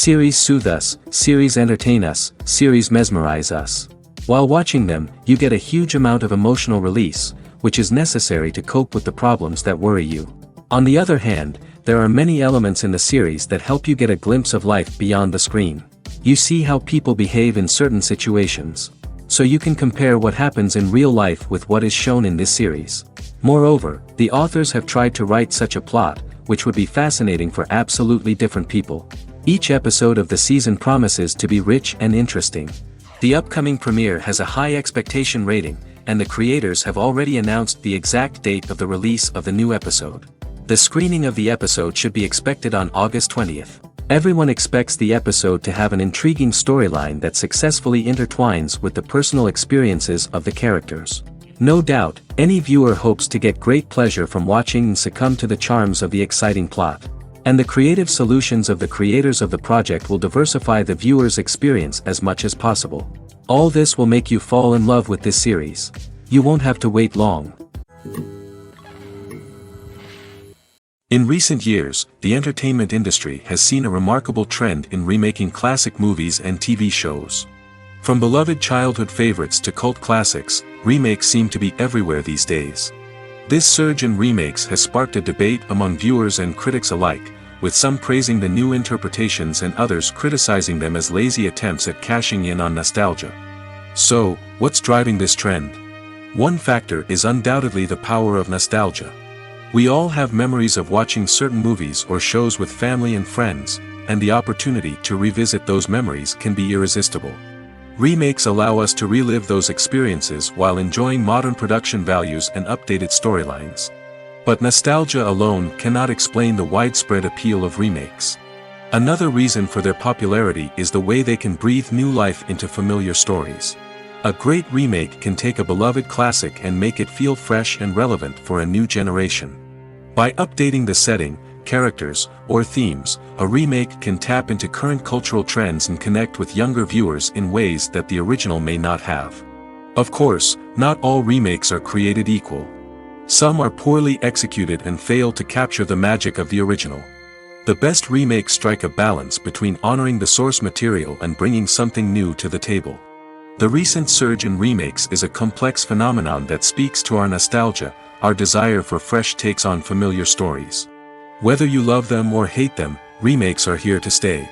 Series soothe us, series entertain us, series mesmerize us. While watching them, you get a huge amount of emotional release, which is necessary to cope with the problems that worry you. On the other hand, there are many elements in the series that help you get a glimpse of life beyond the screen. You see how people behave in certain situations. So you can compare what happens in real life with what is shown in this series. Moreover, the authors have tried to write such a plot, which would be fascinating for absolutely different people. Each episode of the season promises to be rich and interesting. The upcoming premiere has a high expectation rating, and the creators have already announced the exact date of the release of the new episode. The screening of the episode should be expected on August 20th. Everyone expects the episode to have an intriguing storyline that successfully intertwines with the personal experiences of the characters. No doubt, any viewer hopes to get great pleasure from watching and succumb to the charms of the exciting plot. And the creative solutions of the creators of the project will diversify the viewer's experience as much as possible. All this will make you fall in love with this series. You won't have to wait long. In recent years, the entertainment industry has seen a remarkable trend in remaking classic movies and TV shows. From beloved childhood favorites to cult classics, remakes seem to be everywhere these days. This surge in remakes has sparked a debate among viewers and critics alike, with some praising the new interpretations and others criticizing them as lazy attempts at cashing in on nostalgia. So, what's driving this trend? One factor is undoubtedly the power of nostalgia. We all have memories of watching certain movies or shows with family and friends, and the opportunity to revisit those memories can be irresistible. Remakes allow us to relive those experiences while enjoying modern production values and updated storylines. But nostalgia alone cannot explain the widespread appeal of remakes. Another reason for their popularity is the way they can breathe new life into familiar stories. A great remake can take a beloved classic and make it feel fresh and relevant for a new generation. By updating the setting, characters, or themes, a remake can tap into current cultural trends and connect with younger viewers in ways that the original may not have. Of course, not all remakes are created equal. Some are poorly executed and fail to capture the magic of the original. The best remakes strike a balance between honoring the source material and bringing something new to the table. The recent surge in remakes is a complex phenomenon that speaks to our nostalgia, our desire for fresh takes on familiar stories. Whether you love them or hate them, remakes are here to stay.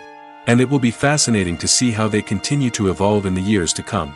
And it will be fascinating to see how they continue to evolve in the years to come.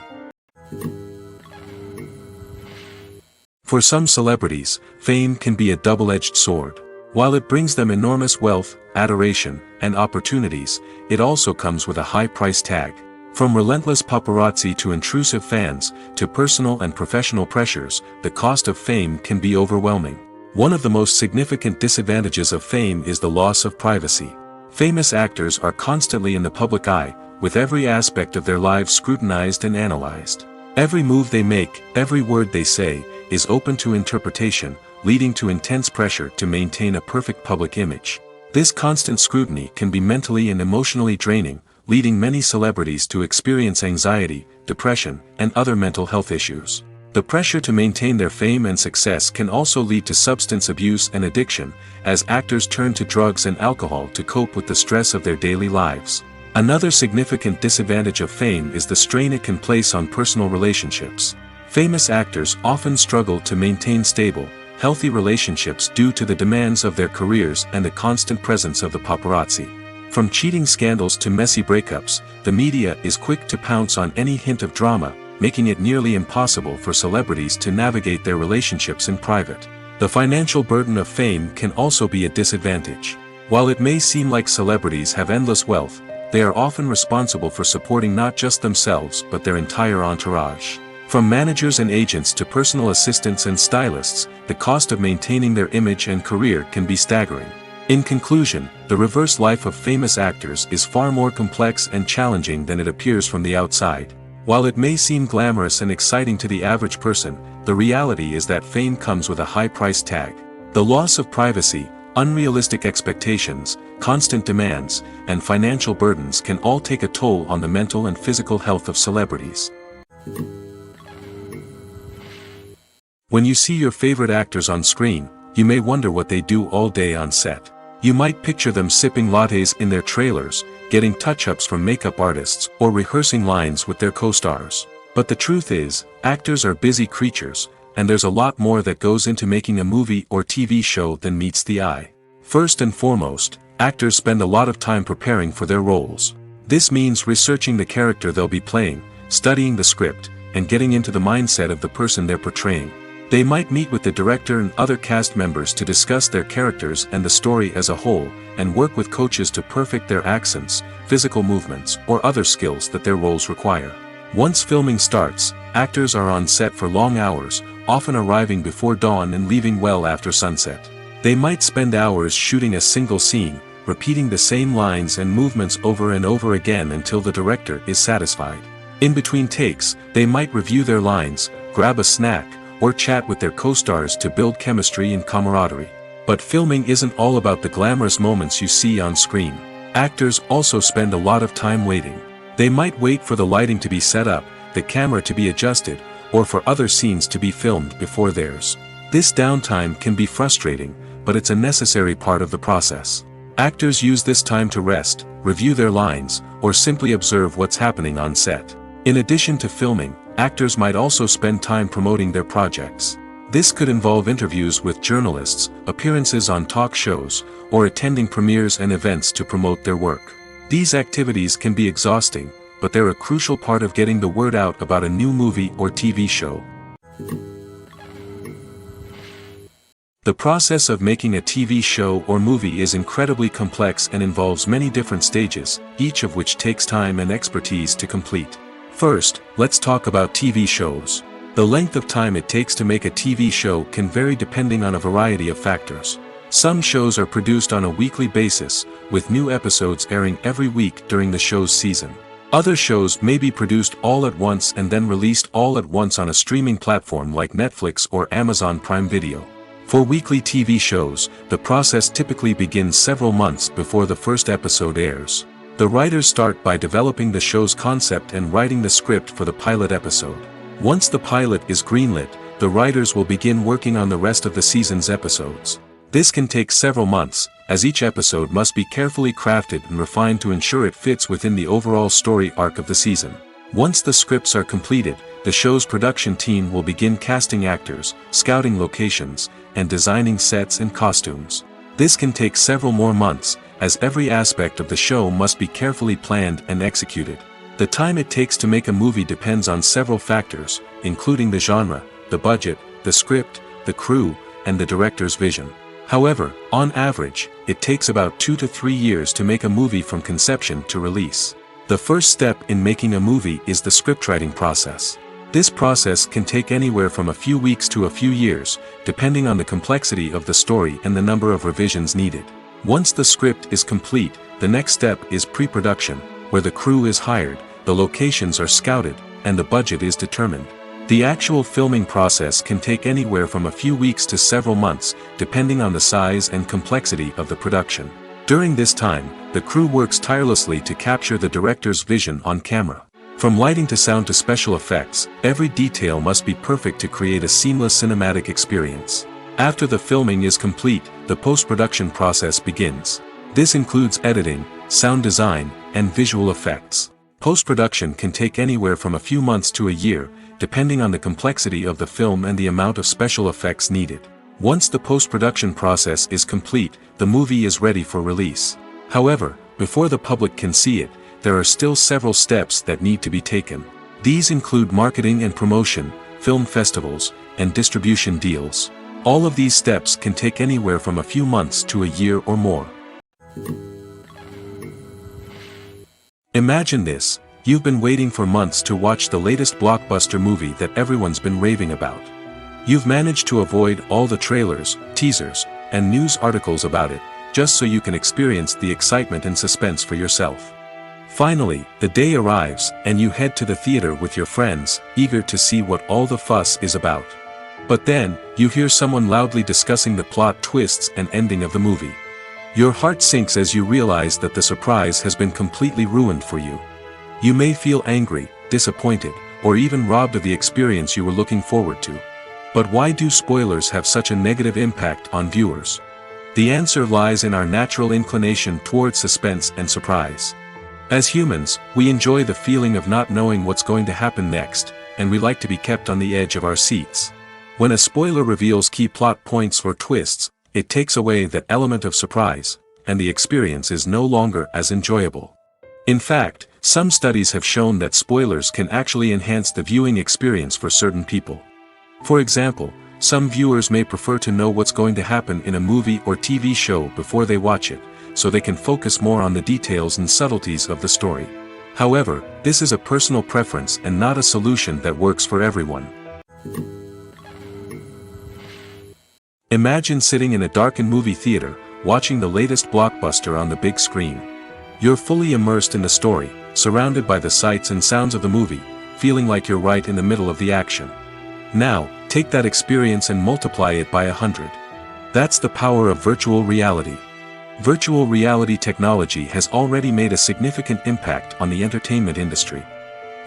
For some celebrities, fame can be a double-edged sword. While it brings them enormous wealth, adoration, and opportunities, it also comes with a high price tag. From relentless paparazzi to intrusive fans, to personal and professional pressures, the cost of fame can be overwhelming. One of the most significant disadvantages of fame is the loss of privacy. Famous actors are constantly in the public eye, with every aspect of their lives scrutinized and analyzed. Every move they make, every word they say, is open to interpretation, leading to intense pressure to maintain a perfect public image. This constant scrutiny can be mentally and emotionally draining, leading many celebrities to experience anxiety, depression, and other mental health issues. The pressure to maintain their fame and success can also lead to substance abuse and addiction, as actors turn to drugs and alcohol to cope with the stress of their daily lives. Another significant disadvantage of fame is the strain it can place on personal relationships. Famous actors often struggle to maintain stable, healthy relationships due to the demands of their careers and the constant presence of the paparazzi. From cheating scandals to messy breakups, the media is quick to pounce on any hint of drama, making it nearly impossible for celebrities to navigate their relationships in private. The financial burden of fame can also be a disadvantage. While it may seem like celebrities have endless wealth, they are often responsible for supporting not just themselves but their entire entourage. From managers and agents to personal assistants and stylists, the cost of maintaining their image and career can be staggering. In conclusion, the reverse life of famous actors is far more complex and challenging than it appears from the outside. While it may seem glamorous and exciting to the average person, the reality is that fame comes with a high price tag. The loss of privacy, unrealistic expectations, constant demands, and financial burdens can all take a toll on the mental and physical health of celebrities. When you see your favorite actors on screen, you may wonder what they do all day on set. You might picture them sipping lattes in their trailers, getting touch-ups from makeup artists, or rehearsing lines with their co-stars. But the truth is, actors are busy creatures, and there's a lot more that goes into making a movie or TV show than meets the eye. First and foremost, actors spend a lot of time preparing for their roles. This means researching the character they'll be playing, studying the script, and getting into the mindset of the person they're portraying. They might meet with the director and other cast members to discuss their characters and the story as a whole, and work with coaches to perfect their accents, physical movements, or other skills that their roles require. Once filming starts, actors are on set for long hours, often arriving before dawn and leaving well after sunset. They might spend hours shooting a single scene, repeating the same lines and movements over and over again until the director is satisfied. In between takes, they might review their lines, grab a snack, or chat with their co-stars to build chemistry and camaraderie. But filming isn't all about the glamorous moments you see on screen. Actors also spend a lot of time waiting. They might wait for the lighting to be set up, the camera to be adjusted, or for other scenes to be filmed before theirs. This downtime can be frustrating, but it's a necessary part of the process. Actors use this time to rest, review their lines, or simply observe what's happening on set. In addition to filming, actors might also spend time promoting their projects. This could involve interviews with journalists, appearances on talk shows, or attending premieres and events to promote their work. These activities can be exhausting, but they're a crucial part of getting the word out about a new movie or TV show. The process of making a TV show or movie is incredibly complex and involves many different stages, each of which takes time and expertise to complete. First, let's talk about TV shows. The length of time it takes to make a TV show can vary depending on a variety of factors. Some shows are produced on a weekly basis, with new episodes airing every week during the show's season. Other shows may be produced all at once and then released all at once on a streaming platform like Netflix or Amazon Prime Video. For weekly TV shows, the process typically begins several months before the first episode airs. The writers start by developing the show's concept and writing the script for the pilot episode. Once the pilot is greenlit, the writers will begin working on the rest of the season's episodes. This can take several months, as each episode must be carefully crafted and refined to ensure it fits within the overall story arc of the season. Once the scripts are completed, the show's production team will begin casting actors, scouting locations, and designing sets and costumes. This can take several more months, as every aspect of the show must be carefully planned and executed. The time it takes to make a movie depends on several factors, including the genre, the budget, the script, the crew, and the director's vision. However, on average, it takes about 2 to 3 years to make a movie from conception to release. The first step in making a movie is the scriptwriting process. This process can take anywhere from a few weeks to a few years, depending on the complexity of the story and the number of revisions needed. Once the script is complete, the next step is pre-production, where the crew is hired, the locations are scouted, and the budget is determined. The actual filming process can take anywhere from a few weeks to several months, depending on the size and complexity of the production. During this time, the crew works tirelessly to capture the director's vision on camera. From lighting to sound to special effects, every detail must be perfect to create a seamless cinematic experience. After the filming is complete, the post-production process begins. This includes editing, sound design, and visual effects. Post-production can take anywhere from a few months to a year, depending on the complexity of the film and the amount of special effects needed. Once the post-production process is complete, the movie is ready for release. However, before the public can see it, there are still several steps that need to be taken. These include marketing and promotion, film festivals, and distribution deals. All of these steps can take anywhere from a few months to a year or more. Imagine this: you've been waiting for months to watch the latest blockbuster movie that everyone's been raving about. You've managed to avoid all the trailers, teasers, and news articles about it, just so you can experience the excitement and suspense for yourself. Finally, the day arrives, and you head to the theater with your friends, eager to see what all the fuss is about. But then, you hear someone loudly discussing the plot twists and ending of the movie. Your heart sinks as you realize that the surprise has been completely ruined for you. You may feel angry, disappointed, or even robbed of the experience you were looking forward to. But why do spoilers have such a negative impact on viewers? The answer lies in our natural inclination towards suspense and surprise. As humans, we enjoy the feeling of not knowing what's going to happen next, and we like to be kept on the edge of our seats. When a spoiler reveals key plot points or twists, it takes away that element of surprise, and the experience is no longer as enjoyable. In fact, some studies have shown that spoilers can actually enhance the viewing experience for certain people. For example, some viewers may prefer to know what's going to happen in a movie or TV show before they watch it, so they can focus more on the details and subtleties of the story. However, this is a personal preference and not a solution that works for everyone. Imagine sitting in a darkened movie theater, watching the latest blockbuster on the big screen. You're fully immersed in the story, surrounded by the sights and sounds of the movie, feeling like you're right in the middle of the action. Now, take that experience and multiply it by 100. That's the power of virtual reality. Virtual reality technology has already made a significant impact on the entertainment industry.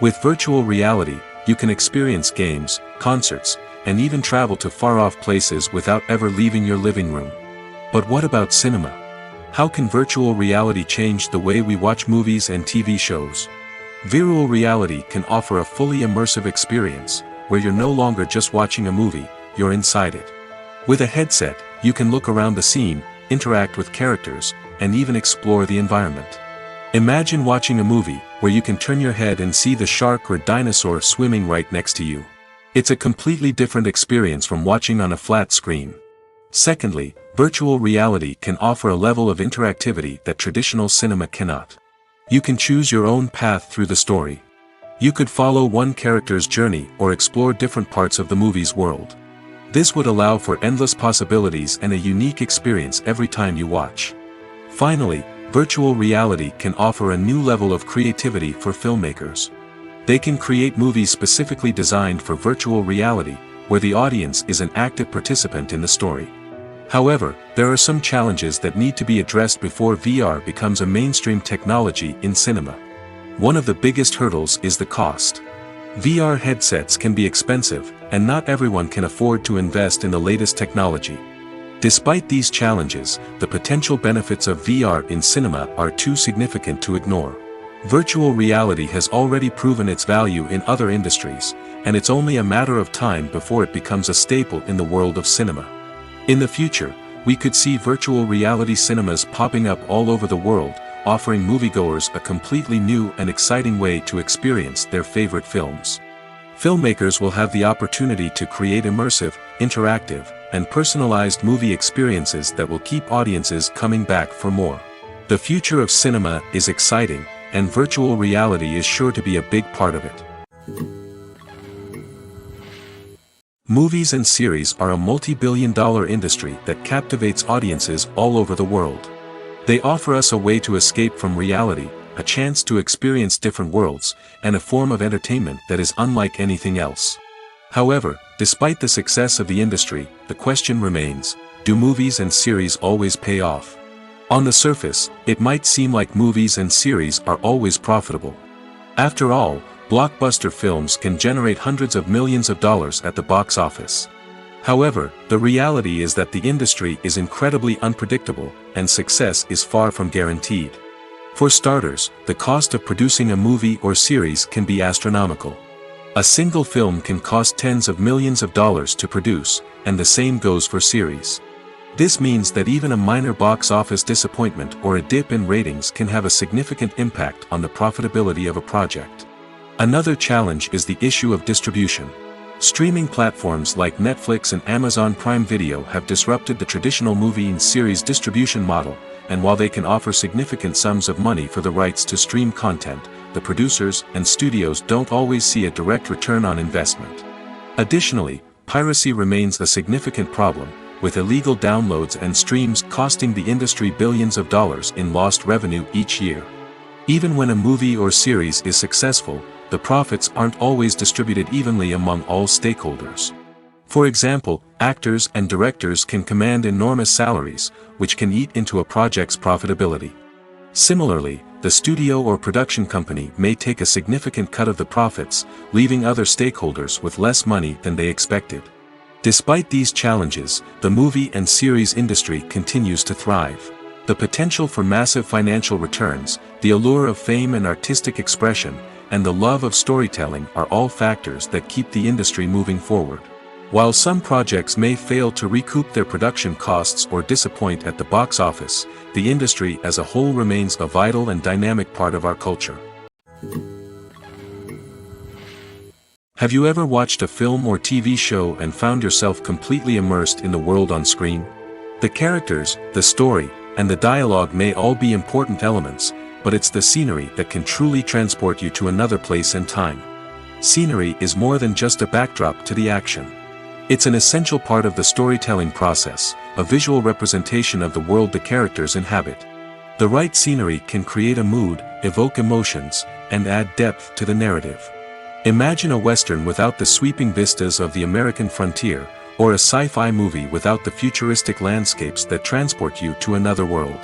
With virtual reality, you can experience games, concerts, and even travel to far-off places without ever leaving your living room. But what about cinema? How can virtual reality change the way we watch movies and TV shows? Virtual reality can offer a fully immersive experience, where you're no longer just watching a movie, you're inside it. With a headset, you can look around the scene, interact with characters, and even explore the environment. Imagine watching a movie where you can turn your head and see the shark or dinosaur swimming right next to you. It's a completely different experience from watching on a flat screen. Secondly, virtual reality can offer a level of interactivity that traditional cinema cannot. You can choose your own path through the story. You could follow one character's journey or explore different parts of the movie's world. This would allow for endless possibilities and a unique experience every time you watch. Finally, virtual reality can offer a new level of creativity for filmmakers. They can create movies specifically designed for virtual reality, where the audience is an active participant in the story. However, there are some challenges that need to be addressed before VR becomes a mainstream technology in cinema. One of the biggest hurdles is the cost. VR headsets can be expensive, and not everyone can afford to invest in the latest technology. Despite these challenges, the potential benefits of VR in cinema are too significant to ignore. Virtual reality has already proven its value in other industries, and it's only a matter of time before it becomes a staple in the world of cinema. In the future, we could see virtual reality cinemas popping up all over the world, offering moviegoers a completely new and exciting way to experience their favorite films. Filmmakers will have the opportunity to create immersive, interactive, and personalized movie experiences that will keep audiences coming back for more. The future of cinema is exciting, and virtual reality is sure to be a big part of it. Movies and series are a multi-billion-dollar industry that captivates audiences all over the world. They offer us a way to escape from reality, a chance to experience different worlds, and a form of entertainment that is unlike anything else. However, despite the success of the industry, the question remains, do movies and series always pay off? On the surface, it might seem like movies and series are always profitable. After all, blockbuster films can generate hundreds of millions of dollars at the box office. However, the reality is that the industry is incredibly unpredictable, and success is far from guaranteed. For starters, the cost of producing a movie or series can be astronomical. A single film can cost tens of millions of dollars to produce, and the same goes for series. This means that even a minor box office disappointment or a dip in ratings can have a significant impact on the profitability of a project. Another challenge is the issue of distribution. Streaming platforms like Netflix and Amazon Prime Video have disrupted the traditional movie and series distribution model, and while they can offer significant sums of money for the rights to stream content, the producers and studios don't always see a direct return on investment. Additionally, piracy remains a significant problem, with illegal downloads and streams costing the industry billions of dollars in lost revenue each year. Even when a movie or series is successful, the profits aren't always distributed evenly among all stakeholders. For example, actors and directors can command enormous salaries, which can eat into a project's profitability. Similarly, the studio or production company may take a significant cut of the profits, leaving other stakeholders with less money than they expected. Despite these challenges, the movie and series industry continues to thrive. The potential for massive financial returns, the allure of fame and artistic expression, and the love of storytelling are all factors that keep the industry moving forward. While some projects may fail to recoup their production costs or disappoint at the box office, the industry as a whole remains a vital and dynamic part of our culture. Have you ever watched a film or TV show and found yourself completely immersed in the world on screen? The characters, the story, and the dialogue may all be important elements, but it's the scenery that can truly transport you to another place and time. Scenery is more than just a backdrop to the action. It's an essential part of the storytelling process, a visual representation of the world the characters inhabit. The right scenery can create a mood, evoke emotions, and add depth to the narrative. Imagine a Western without the sweeping vistas of the American frontier, or a sci-fi movie without the futuristic landscapes that transport you to another world.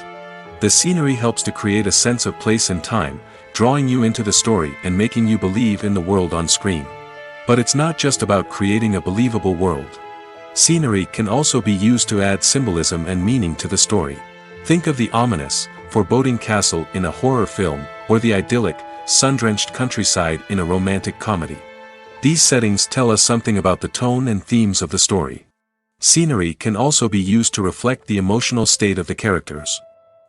The scenery helps to create a sense of place and time, drawing you into the story and making you believe in the world on screen. But it's not just about creating a believable world. Scenery can also be used to add symbolism and meaning to the story. Think of the ominous, foreboding castle in a horror film, or the idyllic, sun-drenched countryside in a romantic comedy. These settings tell us something about the tone and themes of the story. Scenery can also be used to reflect the emotional state of the characters.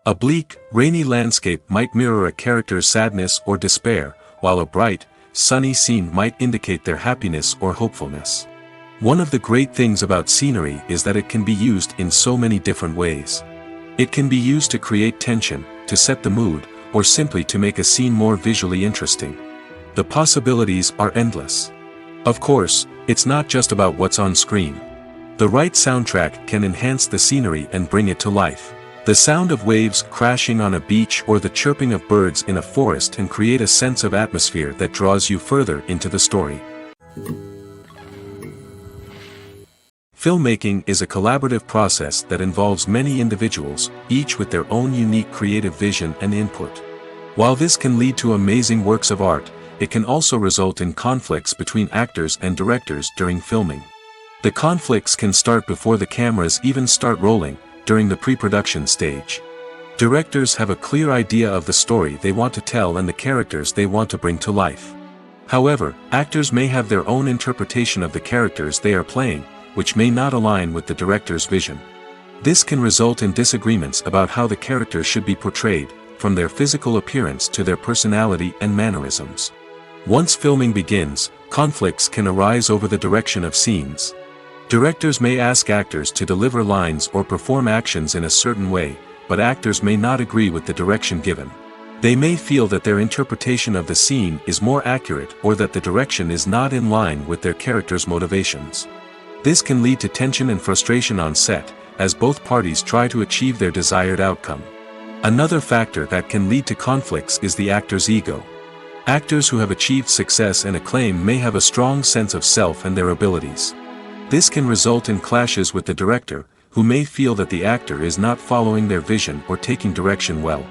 A bleak, rainy landscape might mirror a character's sadness or despair, while a bright, sunny scene might indicate their happiness or hopefulness. One of the great things about scenery is that it can be used in so many different ways. It can be used to create tension, to set the mood, or simply to make a scene more visually interesting. The possibilities are endless. Of course, it's not just about what's on screen. The right soundtrack can enhance the scenery and bring it to life. The sound of waves crashing on a beach or the chirping of birds in a forest can create a sense of atmosphere that draws you further into the story. Filmmaking is a collaborative process that involves many individuals, each with their own unique creative vision and input. While this can lead to amazing works of art, it can also result in conflicts between actors and directors during filming. The conflicts can start before the cameras even start rolling, during the pre-production stage. Directors have a clear idea of the story they want to tell and the characters they want to bring to life. However, actors may have their own interpretation of the characters they are playing, which may not align with the director's vision. This can result in disagreements about how the characters should be portrayed, from their physical appearance to their personality and mannerisms. Once filming begins, conflicts can arise over the direction of scenes. Directors may ask actors to deliver lines or perform actions in a certain way, but actors may not agree with the direction given. They may feel that their interpretation of the scene is more accurate or that the direction is not in line with their character's motivations. This can lead to tension and frustration on set, as both parties try to achieve their desired outcome. Another factor that can lead to conflicts is the actor's ego. Actors who have achieved success and acclaim may have a strong sense of self and their abilities. This can result in clashes with the director, who may feel that the actor is not following their vision or taking direction well.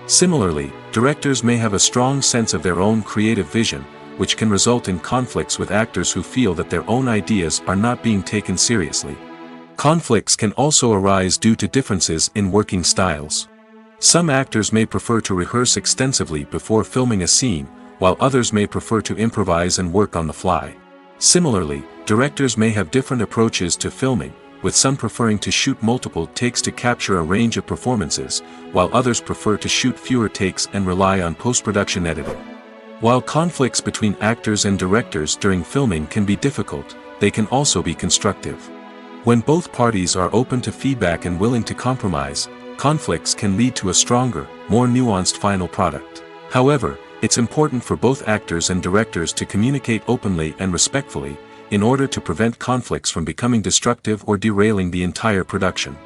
Similarly, directors may have a strong sense of their own creative vision, which can result in conflicts with actors who feel that their own ideas are not being taken seriously. Conflicts can also arise due to differences in working styles. Some actors may prefer to rehearse extensively before filming a scene, while others may prefer to improvise and work on the fly. Similarly, directors may have different approaches to filming, with some preferring to shoot multiple takes to capture a range of performances, while others prefer to shoot fewer takes and rely on post-production editing. While conflicts between actors and directors during filming can be difficult, they can also be constructive. When both parties are open to feedback and willing to compromise, conflicts can lead to a stronger, more nuanced final product. However, it's important for both actors and directors to communicate openly and respectfully, in order to prevent conflicts from becoming destructive or derailing the entire production.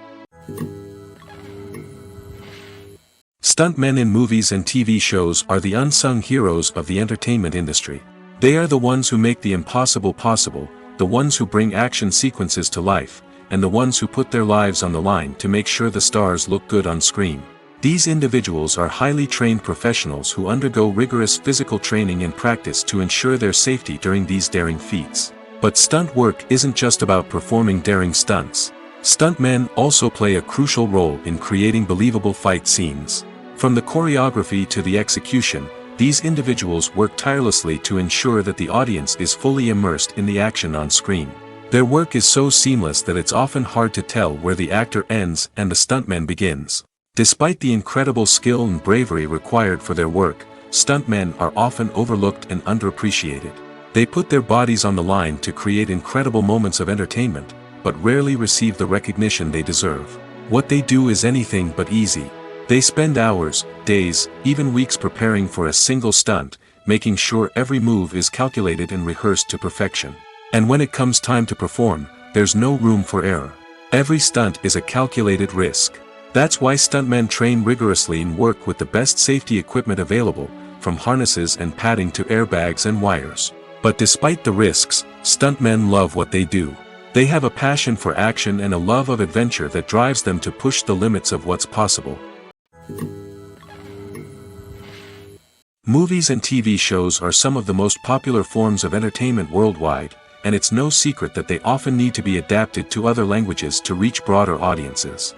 Stuntmen in movies and TV shows are the unsung heroes of the entertainment industry. They are the ones who make the impossible possible, the ones who bring action sequences to life, and the ones who put their lives on the line to make sure the stars look good on screen. These individuals are highly trained professionals who undergo rigorous physical training and practice to ensure their safety during these daring feats. But stunt work isn't just about performing daring stunts. Stuntmen also play a crucial role in creating believable fight scenes. From the choreography to the execution, these individuals work tirelessly to ensure that the audience is fully immersed in the action on screen. Their work is so seamless that it's often hard to tell where the actor ends and the stuntman begins. Despite the incredible skill and bravery required for their work, stuntmen are often overlooked and underappreciated. They put their bodies on the line to create incredible moments of entertainment, but rarely receive the recognition they deserve. What they do is anything but easy. They spend hours, days, even weeks preparing for a single stunt, making sure every move is calculated and rehearsed to perfection. And when it comes time to perform, there's no room for error. Every stunt is a calculated risk. That's why stuntmen train rigorously and work with the best safety equipment available, from harnesses and padding to airbags and wires. But despite the risks, stuntmen love what they do. They have a passion for action and a love of adventure that drives them to push the limits of what's possible. Movies and TV shows are some of the most popular forms of entertainment worldwide, and it's no secret that they often need to be adapted to other languages to reach broader audiences.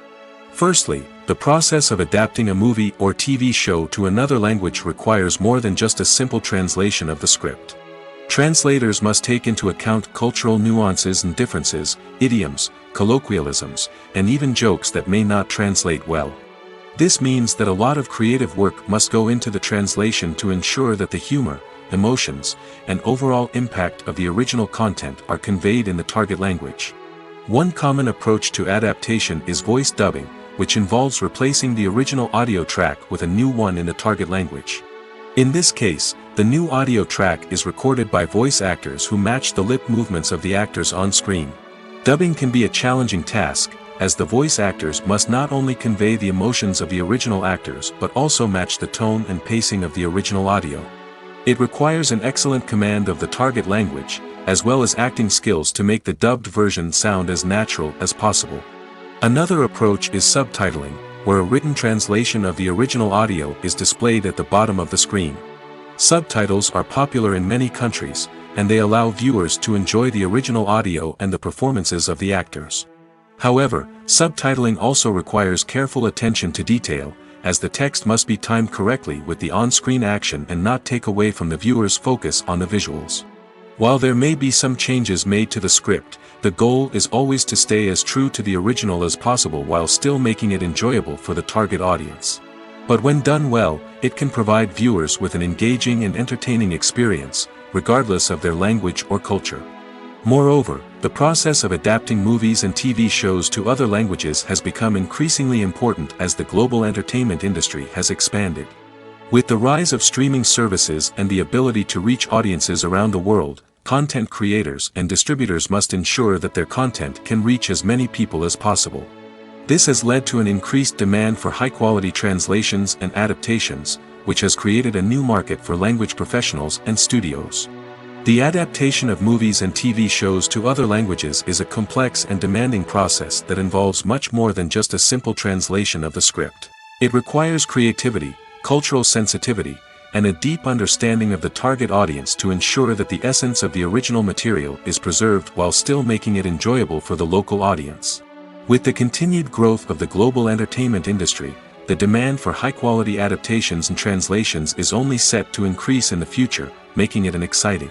Firstly, the process of adapting a movie or TV show to another language requires more than just a simple translation of the script. Translators must take into account cultural nuances and differences, idioms, colloquialisms, and even jokes that may not translate well. This means that a lot of creative work must go into the translation to ensure that the humor, emotions, and overall impact of the original content are conveyed in the target language. One common approach to adaptation is voice dubbing, which involves replacing the original audio track with a new one in the target language. In this case, the new audio track is recorded by voice actors who match the lip movements of the actors on screen. Dubbing can be a challenging task, as the voice actors must not only convey the emotions of the original actors but also match the tone and pacing of the original audio. It requires an excellent command of the target language, as well as acting skills to make the dubbed version sound as natural as possible. Another approach is subtitling, where a written translation of the original audio is displayed at the bottom of the screen. Subtitles are popular in many countries, and they allow viewers to enjoy the original audio and the performances of the actors. However, subtitling also requires careful attention to detail, as the text must be timed correctly with the on-screen action and not take away from the viewer's focus on the visuals. While there may be some changes made to the script, the goal is always to stay as true to the original as possible while still making it enjoyable for the target audience. But when done well, it can provide viewers with an engaging and entertaining experience, regardless of their language or culture. Moreover, the process of adapting movies and TV shows to other languages has become increasingly important as the global entertainment industry has expanded. With the rise of streaming services and the ability to reach audiences around the world, content creators and distributors must ensure that their content can reach as many people as possible. This has led to an increased demand for high-quality translations and adaptations, which has created a new market for language professionals and studios. The adaptation of movies and TV shows to other languages is a complex and demanding process that involves much more than just a simple translation of the script. It requires creativity, cultural sensitivity, and a deep understanding of the target audience to ensure that the essence of the original material is preserved while still making it enjoyable for the local audience. With the continued growth of the global entertainment industry, the demand for high-quality adaptations and translations is only set to increase in the future, making it an exciting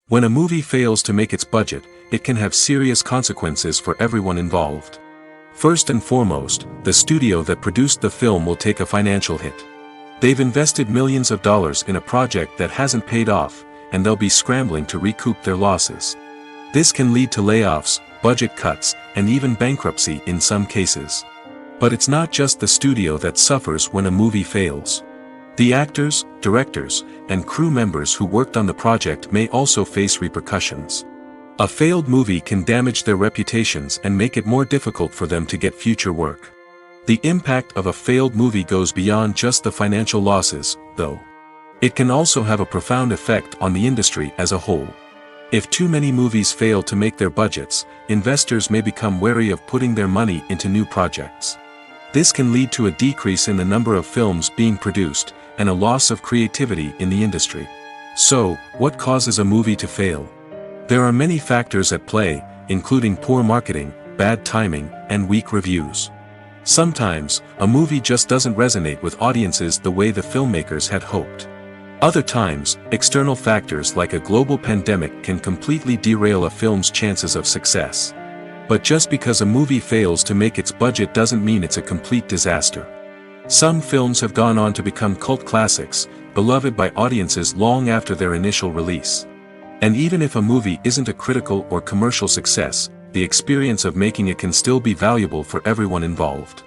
When a movie fails to make its budget, it can have serious consequences for everyone involved. First and foremost, the studio that produced the film will take a financial hit. They've invested millions of dollars in a project that hasn't paid off, and they'll be scrambling to recoup their losses. This can lead to layoffs, budget cuts, and even bankruptcy in some cases. But it's not just the studio that suffers when a movie fails. The actors, directors, and crew members who worked on the project may also face repercussions. A failed movie can damage their reputations and make it more difficult for them to get future work. The impact of a failed movie goes beyond just the financial losses, though. It can also have a profound effect on the industry as a whole. If too many movies fail to make their budgets, investors may become wary of putting their money into new projects. This can lead to a decrease in the number of films being produced, and a loss of creativity in the industry. So, what causes a movie to fail? There are many factors at play, including poor marketing, bad timing, and weak reviews. Sometimes, a movie just doesn't resonate with audiences the way the filmmakers had hoped. Other times, external factors like a global pandemic can completely derail a film's chances of success. But just because a movie fails to make its budget doesn't mean it's a complete disaster. Some films have gone on to become cult classics, beloved by audiences long after their initial release. And even if a movie isn't a critical or commercial success, the experience of making it can still be valuable for everyone involved.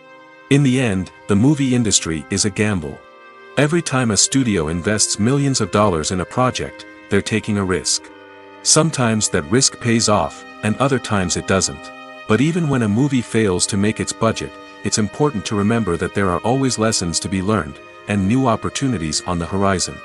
In the end, the movie industry is a gamble. Every time a studio invests millions of dollars in a project, they're taking a risk. Sometimes that risk pays off, and other times it doesn't. But even when a movie fails to make its budget, it's important to remember that there are always lessons to be learned, and new opportunities on the horizon.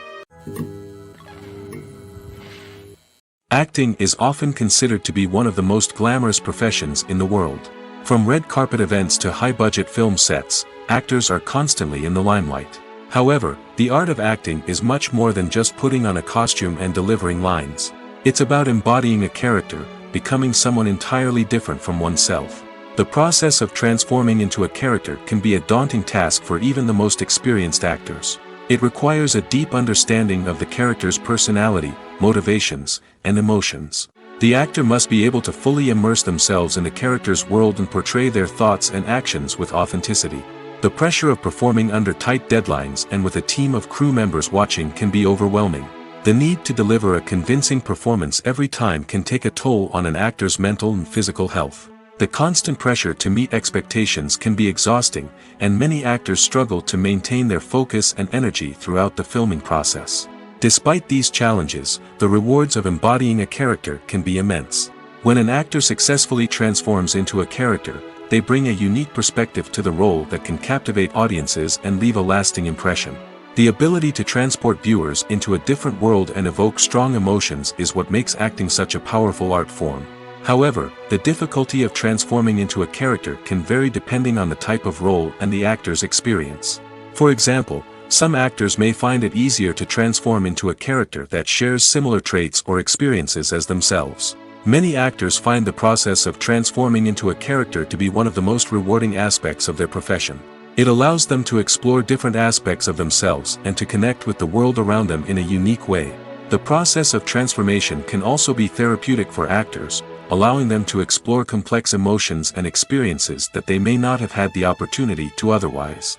Acting is often considered to be one of the most glamorous professions in the world. From red carpet events to high-budget film sets, actors are constantly in the limelight. However, the art of acting is much more than just putting on a costume and delivering lines. It's about embodying a character, becoming someone entirely different from oneself. The process of transforming into a character can be a daunting task for even the most experienced actors. It requires a deep understanding of the character's personality, motivations, and emotions. The actor must be able to fully immerse themselves in the character's world and portray their thoughts and actions with authenticity. The pressure of performing under tight deadlines and with a team of crew members watching can be overwhelming. The need to deliver a convincing performance every time can take a toll on an actor's mental and physical health. The constant pressure to meet expectations can be exhausting, and many actors struggle to maintain their focus and energy throughout the filming process. Despite these challenges, the rewards of embodying a character can be immense. When an actor successfully transforms into a character, they bring a unique perspective to the role that can captivate audiences and leave a lasting impression. The ability to transport viewers into a different world and evoke strong emotions is what makes acting such a powerful art form. However, the difficulty of transforming into a character can vary depending on the type of role and the actor's experience. For example, some actors may find it easier to transform into a character that shares similar traits or experiences as themselves. Many actors find the process of transforming into a character to be one of the most rewarding aspects of their profession. It allows them to explore different aspects of themselves and to connect with the world around them in a unique way. The process of transformation can also be therapeutic for actors, allowing them to explore complex emotions and experiences that they may not have had the opportunity to otherwise.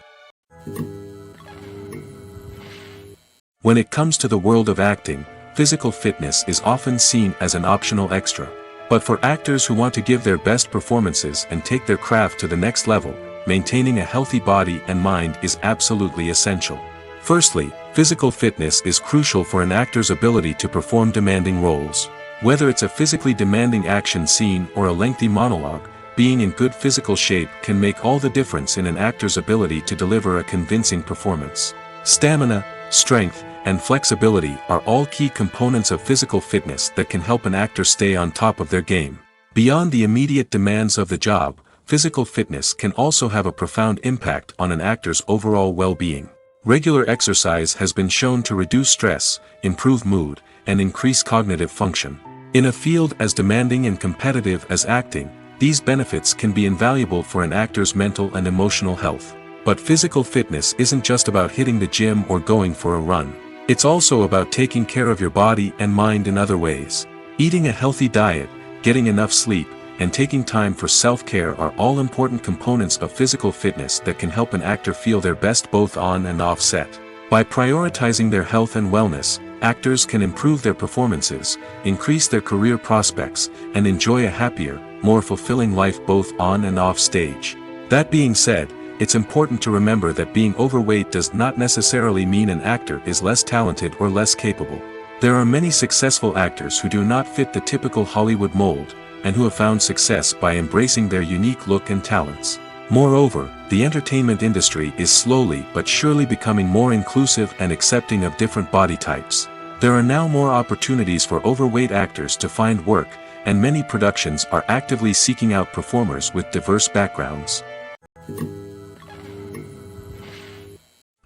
When it comes to the world of acting, physical fitness is often seen as an optional extra. But for actors who want to give their best performances and take their craft to the next level, maintaining a healthy body and mind is absolutely essential. Firstly, physical fitness is crucial for an actor's ability to perform demanding roles. Whether it's a physically demanding action scene or a lengthy monologue, being in good physical shape can make all the difference in an actor's ability to deliver a convincing performance. Stamina, strength, and flexibility are all key components of physical fitness that can help an actor stay on top of their game. Beyond the immediate demands of the job, physical fitness can also have a profound impact on an actor's overall well-being. Regular exercise has been shown to reduce stress, improve mood, and increase cognitive function. In a field as demanding and competitive as acting, these benefits can be invaluable for an actor's mental and emotional health. But physical fitness isn't just about hitting the gym or going for a run. It's also about taking care of your body and mind in other ways. Eating a healthy diet, getting enough sleep, and taking time for self-care are all important components of physical fitness that can help an actor feel their best both on and off set. By prioritizing their health and wellness, actors can improve their performances, increase their career prospects, and enjoy a happier, more fulfilling life both on and off stage. That being said, it's important to remember that being overweight does not necessarily mean an actor is less talented or less capable. There are many successful actors who do not fit the typical Hollywood mold, and who have found success by embracing their unique look and talents. Moreover, the entertainment industry is slowly but surely becoming more inclusive and accepting of different body types. There are now more opportunities for overweight actors to find work, and many productions are actively seeking out performers with diverse backgrounds.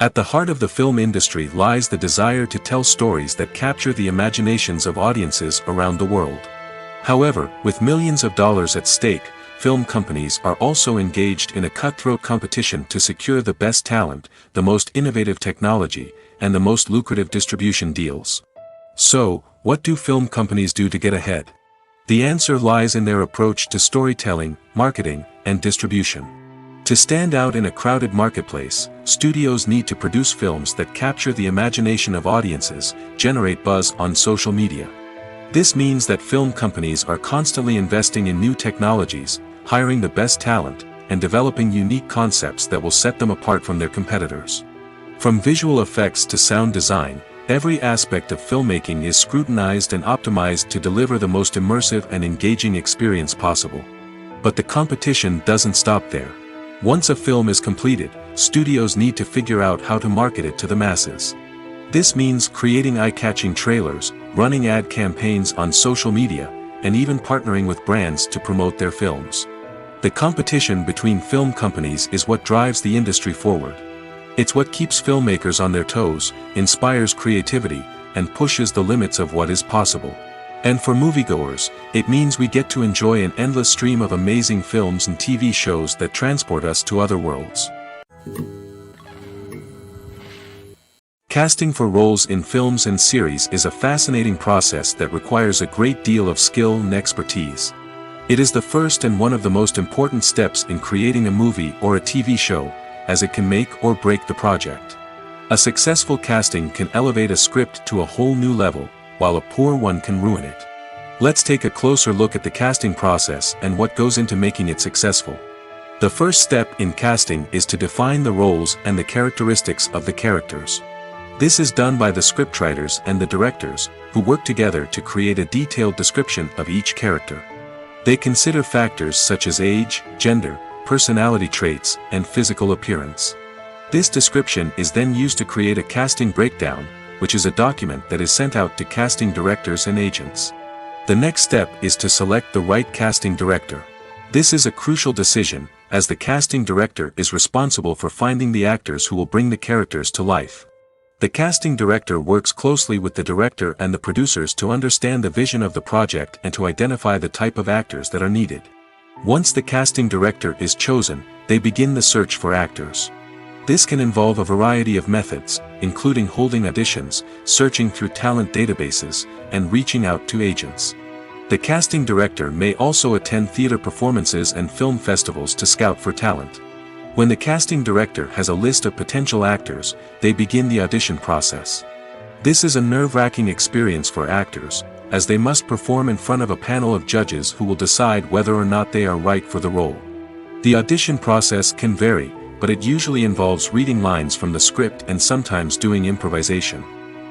At the heart of the film industry lies the desire to tell stories that capture the imaginations of audiences around the world. However, with millions of dollars at stake, film companies are also engaged in a cutthroat competition to secure the best talent, the most innovative technology, and the most lucrative distribution deals. So, what do film companies do to get ahead? The answer lies in their approach to storytelling, marketing, and distribution. To stand out in a crowded marketplace, studios need to produce films that capture the imagination of audiences, generate buzz on social media. This means that film companies are constantly investing in new technologies, hiring the best talent, and developing unique concepts that will set them apart from their competitors. From visual effects to sound design, every aspect of filmmaking is scrutinized and optimized to deliver the most immersive and engaging experience possible. But the competition doesn't stop there. Once a film is completed, studios need to figure out how to market it to the masses. This means creating eye-catching trailers, running ad campaigns on social media, and even partnering with brands to promote their films. The competition between film companies is what drives the industry forward. It's what keeps filmmakers on their toes, inspires creativity, and pushes the limits of what is possible. And for moviegoers, it means we get to enjoy an endless stream of amazing films and TV shows that transport us to other worlds. Casting for roles in films and series is a fascinating process that requires a great deal of skill and expertise. It is the first and one of the most important steps in creating a movie or a TV show, as it can make or break the project. A successful casting can elevate a script to a whole new level, while a poor one can ruin it. Let's take a closer look at the casting process and what goes into making it successful. The first step in casting is to define the roles and the characteristics of the characters. This is done by the scriptwriters and the directors, who work together to create a detailed description of each character. They consider factors such as age, gender, personality traits, and physical appearance. This description is then used to create a casting breakdown, which is a document that is sent out to casting directors and agents. The next step is to select the right casting director. This is a crucial decision, as the casting director is responsible for finding the actors who will bring the characters to life. The casting director works closely with the director and the producers to understand the vision of the project and to identify the type of actors that are needed. Once the casting director is chosen, they begin the search for actors. This can involve a variety of methods, including holding auditions, searching through talent databases, and reaching out to agents. The casting director may also attend theater performances and film festivals to scout for talent. When the casting director has a list of potential actors, they begin the audition process. This is a nerve-wracking experience for actors, as they must perform in front of a panel of judges who will decide whether or not they are right for the role. The audition process can vary, but it usually involves reading lines from the script and sometimes doing improvisation.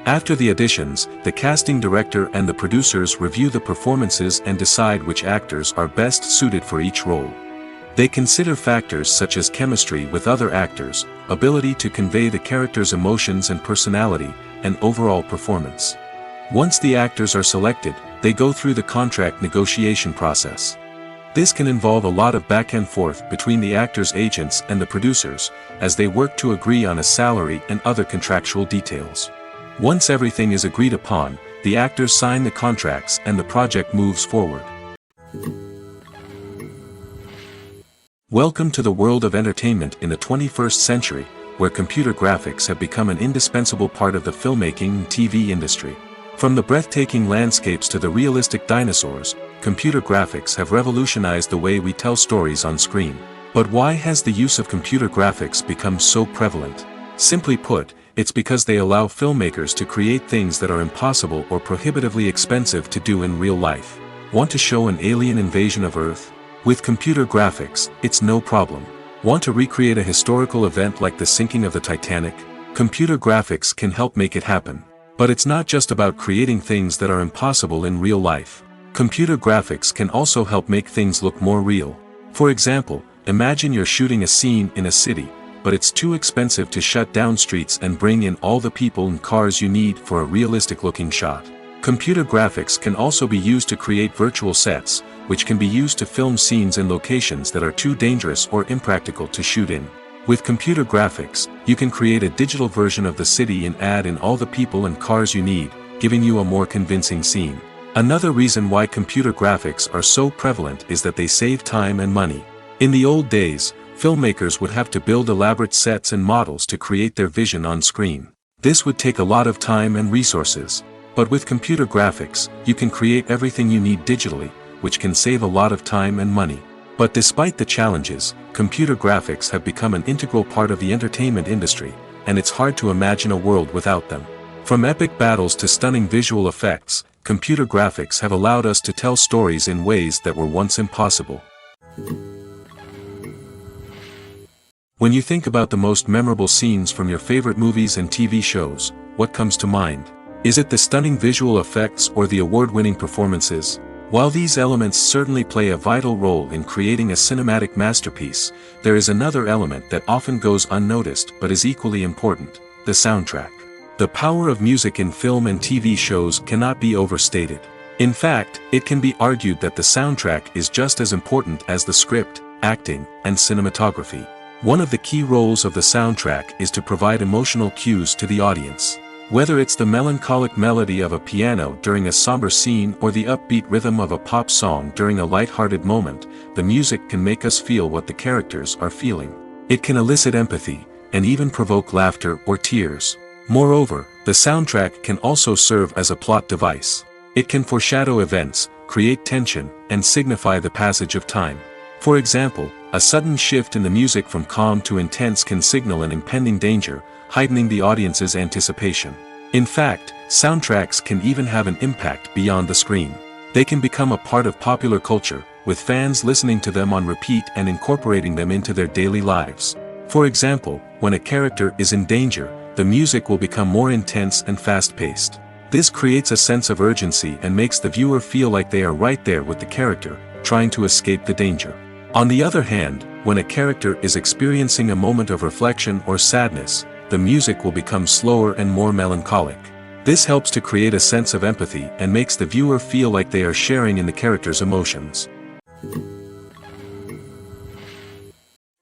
After the auditions, the casting director and the producers review the performances and decide which actors are best suited for each role. They consider factors such as chemistry with other actors, ability to convey the character's emotions and personality, and overall performance. Once the actors are selected, they go through the contract negotiation process. This can involve a lot of back and forth between the actors' agents and the producers, as they work to agree on a salary and other contractual details. Once everything is agreed upon, the actors sign the contracts and the project moves forward. Welcome to the world of entertainment in the 21st century, where computer graphics have become an indispensable part of the filmmaking and TV industry. From the breathtaking landscapes to the realistic dinosaurs, computer graphics have revolutionized the way we tell stories on screen. But why has the use of computer graphics become so prevalent? Simply put, it's because they allow filmmakers to create things that are impossible or prohibitively expensive to do in real life. Want to show an alien invasion of Earth? With computer graphics, it's no problem. Want to recreate a historical event like the sinking of the Titanic? Computer graphics can help make it happen. But it's not just about creating things that are impossible in real life. Computer graphics can also help make things look more real. For example, imagine you're shooting a scene in a city, but it's too expensive to shut down streets and bring in all the people and cars you need for a realistic-looking shot. Computer graphics can also be used to create virtual sets, which can be used to film scenes in locations that are too dangerous or impractical to shoot in. With computer graphics, you can create a digital version of the city and add in all the people and cars you need, giving you a more convincing scene. Another reason why computer graphics are so prevalent is that they save time and money. In the old days, filmmakers would have to build elaborate sets and models to create their vision on screen. This would take a lot of time and resources. But with computer graphics, you can create everything you need digitally, which can save a lot of time and money. But despite the challenges, computer graphics have become an integral part of the entertainment industry, and it's hard to imagine a world without them. From epic battles to stunning visual effects, computer graphics have allowed us to tell stories in ways that were once impossible. When you think about the most memorable scenes from your favorite movies and TV shows, what comes to mind? Is it the stunning visual effects or the award-winning performances? While these elements certainly play a vital role in creating a cinematic masterpiece, there is another element that often goes unnoticed but is equally important: the soundtrack. The power of music in film and TV shows cannot be overstated. In fact, it can be argued that the soundtrack is just as important as the script, acting, and cinematography. One of the key roles of the soundtrack is to provide emotional cues to the audience. Whether it's the melancholic melody of a piano during a somber scene or the upbeat rhythm of a pop song during a light-hearted moment, the music can make us feel what the characters are feeling. It can elicit empathy, and even provoke laughter or tears. Moreover, the soundtrack can also serve as a plot device. It can foreshadow events, create tension, and signify the passage of time. For example, a sudden shift in the music from calm to intense can signal an impending danger, heightening the audience's anticipation. In fact, soundtracks can even have an impact beyond the screen. They can become a part of popular culture, with fans listening to them on repeat and incorporating them into their daily lives. For example, when a character is in danger, the music will become more intense and fast-paced. This creates a sense of urgency and makes the viewer feel like they are right there with the character, trying to escape the danger. On the other hand, when a character is experiencing a moment of reflection or sadness, the music will become slower and more melancholic. This helps to create a sense of empathy and makes the viewer feel like they are sharing in the character's emotions.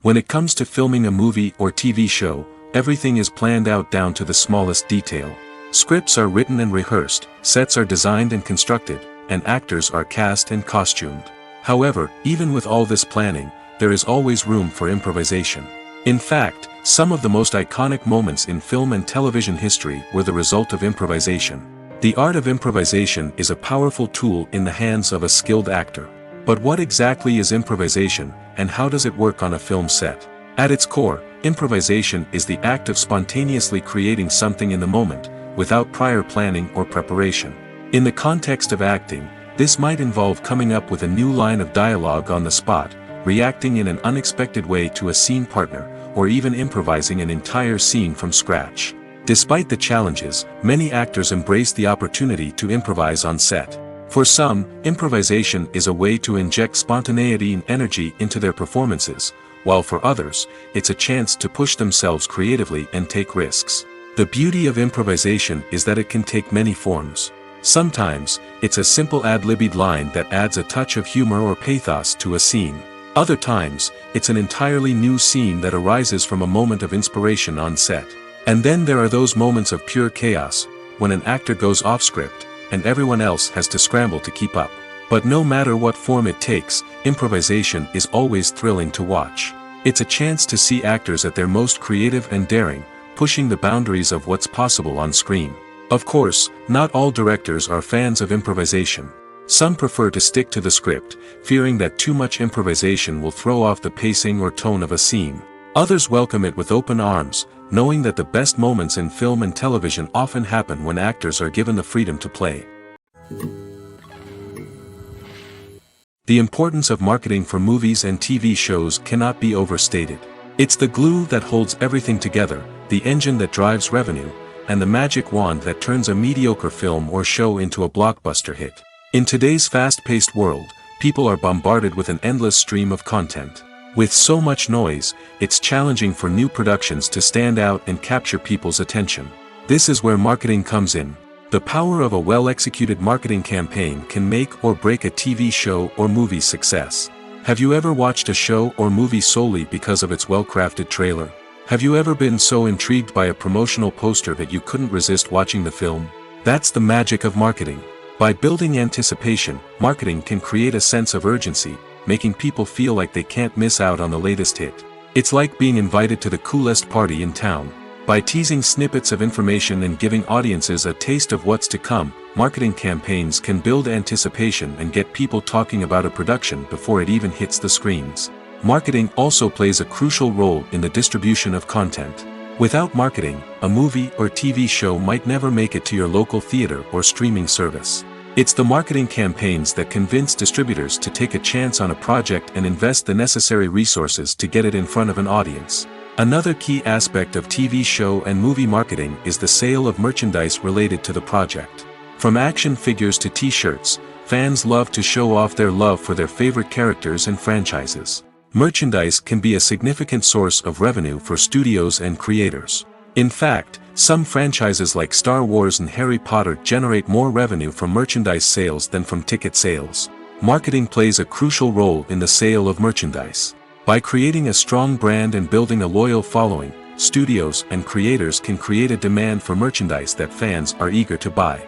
When it comes to filming a movie or TV show, everything is planned out down to the smallest detail. Scripts are written and rehearsed, sets are designed and constructed, and actors are cast and costumed. However, even with all this planning, there is always room for improvisation. In fact, some of the most iconic moments in film and television history were the result of improvisation. The art of improvisation is a powerful tool in the hands of a skilled actor. But what exactly is improvisation, and how does it work on a film set? At its core, improvisation is the act of spontaneously creating something in the moment, without prior planning or preparation. In the context of acting, this might involve coming up with a new line of dialogue on the spot, reacting in an unexpected way to a scene partner, or even improvising an entire scene from scratch. Despite the challenges, many actors embrace the opportunity to improvise on set. For some, improvisation is a way to inject spontaneity and energy into their performances, while for others, it's a chance to push themselves creatively and take risks. The beauty of improvisation is that it can take many forms. Sometimes, it's a simple ad-libbed line that adds a touch of humor or pathos to a scene. Other times, it's an entirely new scene that arises from a moment of inspiration on set. And then there are those moments of pure chaos, when an actor goes off script, and everyone else has to scramble to keep up. But no matter what form it takes, improvisation is always thrilling to watch. It's a chance to see actors at their most creative and daring, pushing the boundaries of what's possible on screen. Of course, not all directors are fans of improvisation. Some prefer to stick to the script, fearing that too much improvisation will throw off the pacing or tone of a scene. Others welcome it with open arms, knowing that the best moments in film and television often happen when actors are given the freedom to play. The importance of marketing for movies and TV shows cannot be overstated. It's the glue that holds everything together, the engine that drives revenue, and the magic wand that turns a mediocre film or show into a blockbuster hit. In today's fast-paced world, people are bombarded with an endless stream of content. With so much noise, it's challenging for new productions to stand out and capture people's attention. This is where marketing comes in. The power of a well-executed marketing campaign can make or break a TV show or movie's success. Have you ever watched a show or movie solely because of its well-crafted trailer? Have you ever been so intrigued by a promotional poster that you couldn't resist watching the film? That's the magic of marketing. By building anticipation, marketing can create a sense of urgency, making people feel like they can't miss out on the latest hit. It's like being invited to the coolest party in town. By teasing snippets of information and giving audiences a taste of what's to come, marketing campaigns can build anticipation and get people talking about a production before it even hits the screens. Marketing also plays a crucial role in the distribution of content. Without marketing, a movie or TV show might never make it to your local theater or streaming service. It's the marketing campaigns that convince distributors to take a chance on a project and invest the necessary resources to get it in front of an audience. Another key aspect of TV show and movie marketing is the sale of merchandise related to the project. From action figures to t-shirts, fans love to show off their love for their favorite characters and franchises. Merchandise can be a significant source of revenue for studios and creators. In fact, some franchises like Star Wars and Harry Potter generate more revenue from merchandise sales than from ticket sales. Marketing plays a crucial role in the sale of merchandise. By creating a strong brand and building a loyal following, studios and creators can create a demand for merchandise that fans are eager to buy.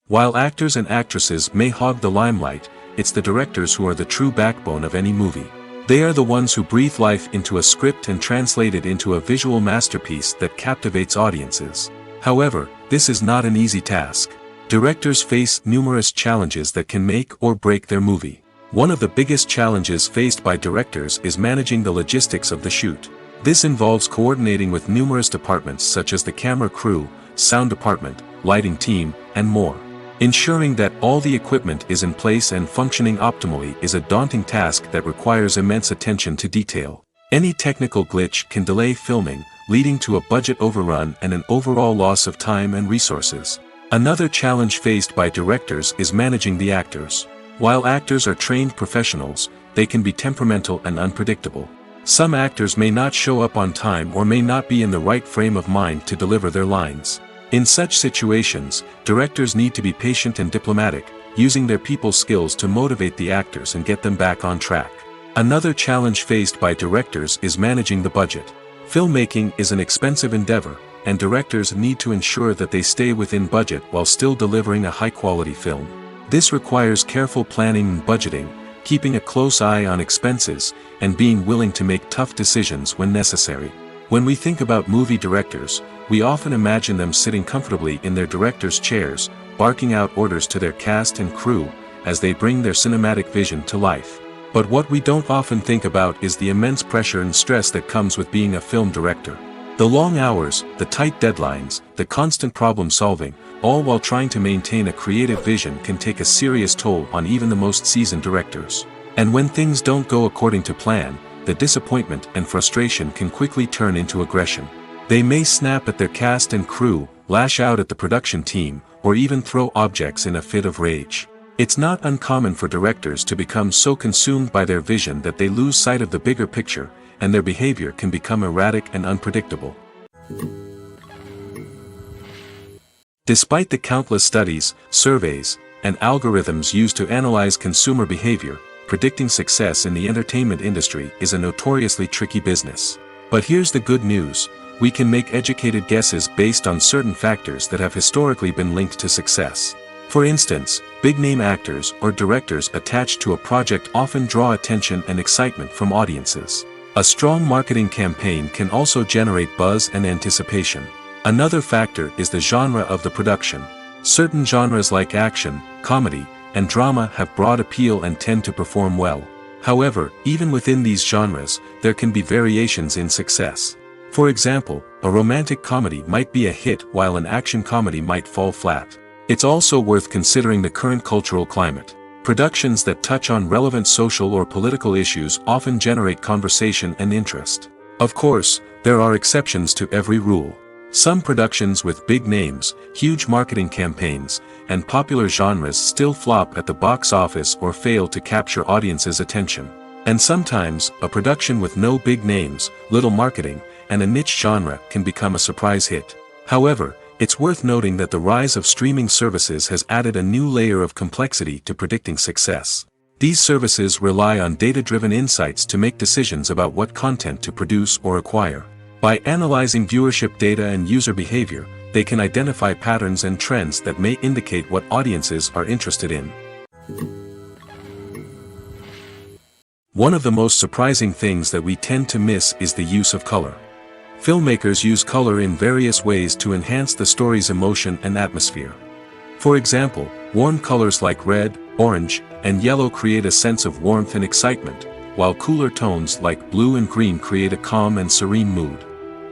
While actors and actresses may hog the limelight, it's the directors who are the true backbone of any movie. They are the ones who breathe life into a script and translate it into a visual masterpiece that captivates audiences. However, this is not an easy task. Directors face numerous challenges that can make or break their movie. One of the biggest challenges faced by directors is managing the logistics of the shoot. This involves coordinating with numerous departments such as the camera crew, sound department, lighting team, and more. Ensuring that all the equipment is in place and functioning optimally is a daunting task that requires immense attention to detail. Any technical glitch can delay filming, leading to a budget overrun and an overall loss of time and resources. Another challenge faced by directors is managing the actors. While actors are trained professionals, they can be temperamental and unpredictable. Some actors may not show up on time or may not be in the right frame of mind to deliver their lines. In such situations, directors need to be patient and diplomatic, using their people skills to motivate the actors and get them back on track. Another challenge faced by directors is managing the budget. Filmmaking is an expensive endeavor, and directors need to ensure that they stay within budget while still delivering a high-quality film. This requires careful planning and budgeting, keeping a close eye on expenses, and being willing to make tough decisions when necessary. When we think about movie directors, we often imagine them sitting comfortably in their director's chairs, barking out orders to their cast and crew, as they bring their cinematic vision to life. But what we don't often think about is the immense pressure and stress that comes with being a film director. The long hours, the tight deadlines, the constant problem solving, all while trying to maintain a creative vision can take a serious toll on even the most seasoned directors. And when things don't go according to plan, the disappointment and frustration can quickly turn into aggression. They may snap at their cast and crew, lash out at the production team, or even throw objects in a fit of rage. It's not uncommon for directors to become so consumed by their vision that they lose sight of the bigger picture, and their behavior can become erratic and unpredictable. Despite the countless studies, surveys, and algorithms used to analyze consumer behavior, predicting success in the entertainment industry is a notoriously tricky business. But here's the good news: we can make educated guesses based on certain factors that have historically been linked to success. For instance, big-name actors or directors attached to a project often draw attention and excitement from audiences. A strong marketing campaign can also generate buzz and anticipation. Another factor is the genre of the production. Certain genres like action, comedy, and drama have broad appeal and tend to perform well. However, even within these genres, there can be variations in success. For example, a romantic comedy might be a hit while an action comedy might fall flat. It's also worth considering the current cultural climate. Productions that touch on relevant social or political issues often generate conversation and interest. Of course, there are exceptions to every rule. Some productions with big names, huge marketing campaigns, and popular genres still flop at the box office or fail to capture audiences' attention. And sometimes, a production with no big names, little marketing, and a niche genre can become a surprise hit. However, it's worth noting that the rise of streaming services has added a new layer of complexity to predicting success. These services rely on data-driven insights to make decisions about what content to produce or acquire. By analyzing viewership data and user behavior, they can identify patterns and trends that may indicate what audiences are interested in. One of the most surprising things that we tend to miss is the use of color. Filmmakers use color in various ways to enhance the story's emotion and atmosphere. For example, warm colors like red, orange, and yellow create a sense of warmth and excitement, while cooler tones like blue and green create a calm and serene mood.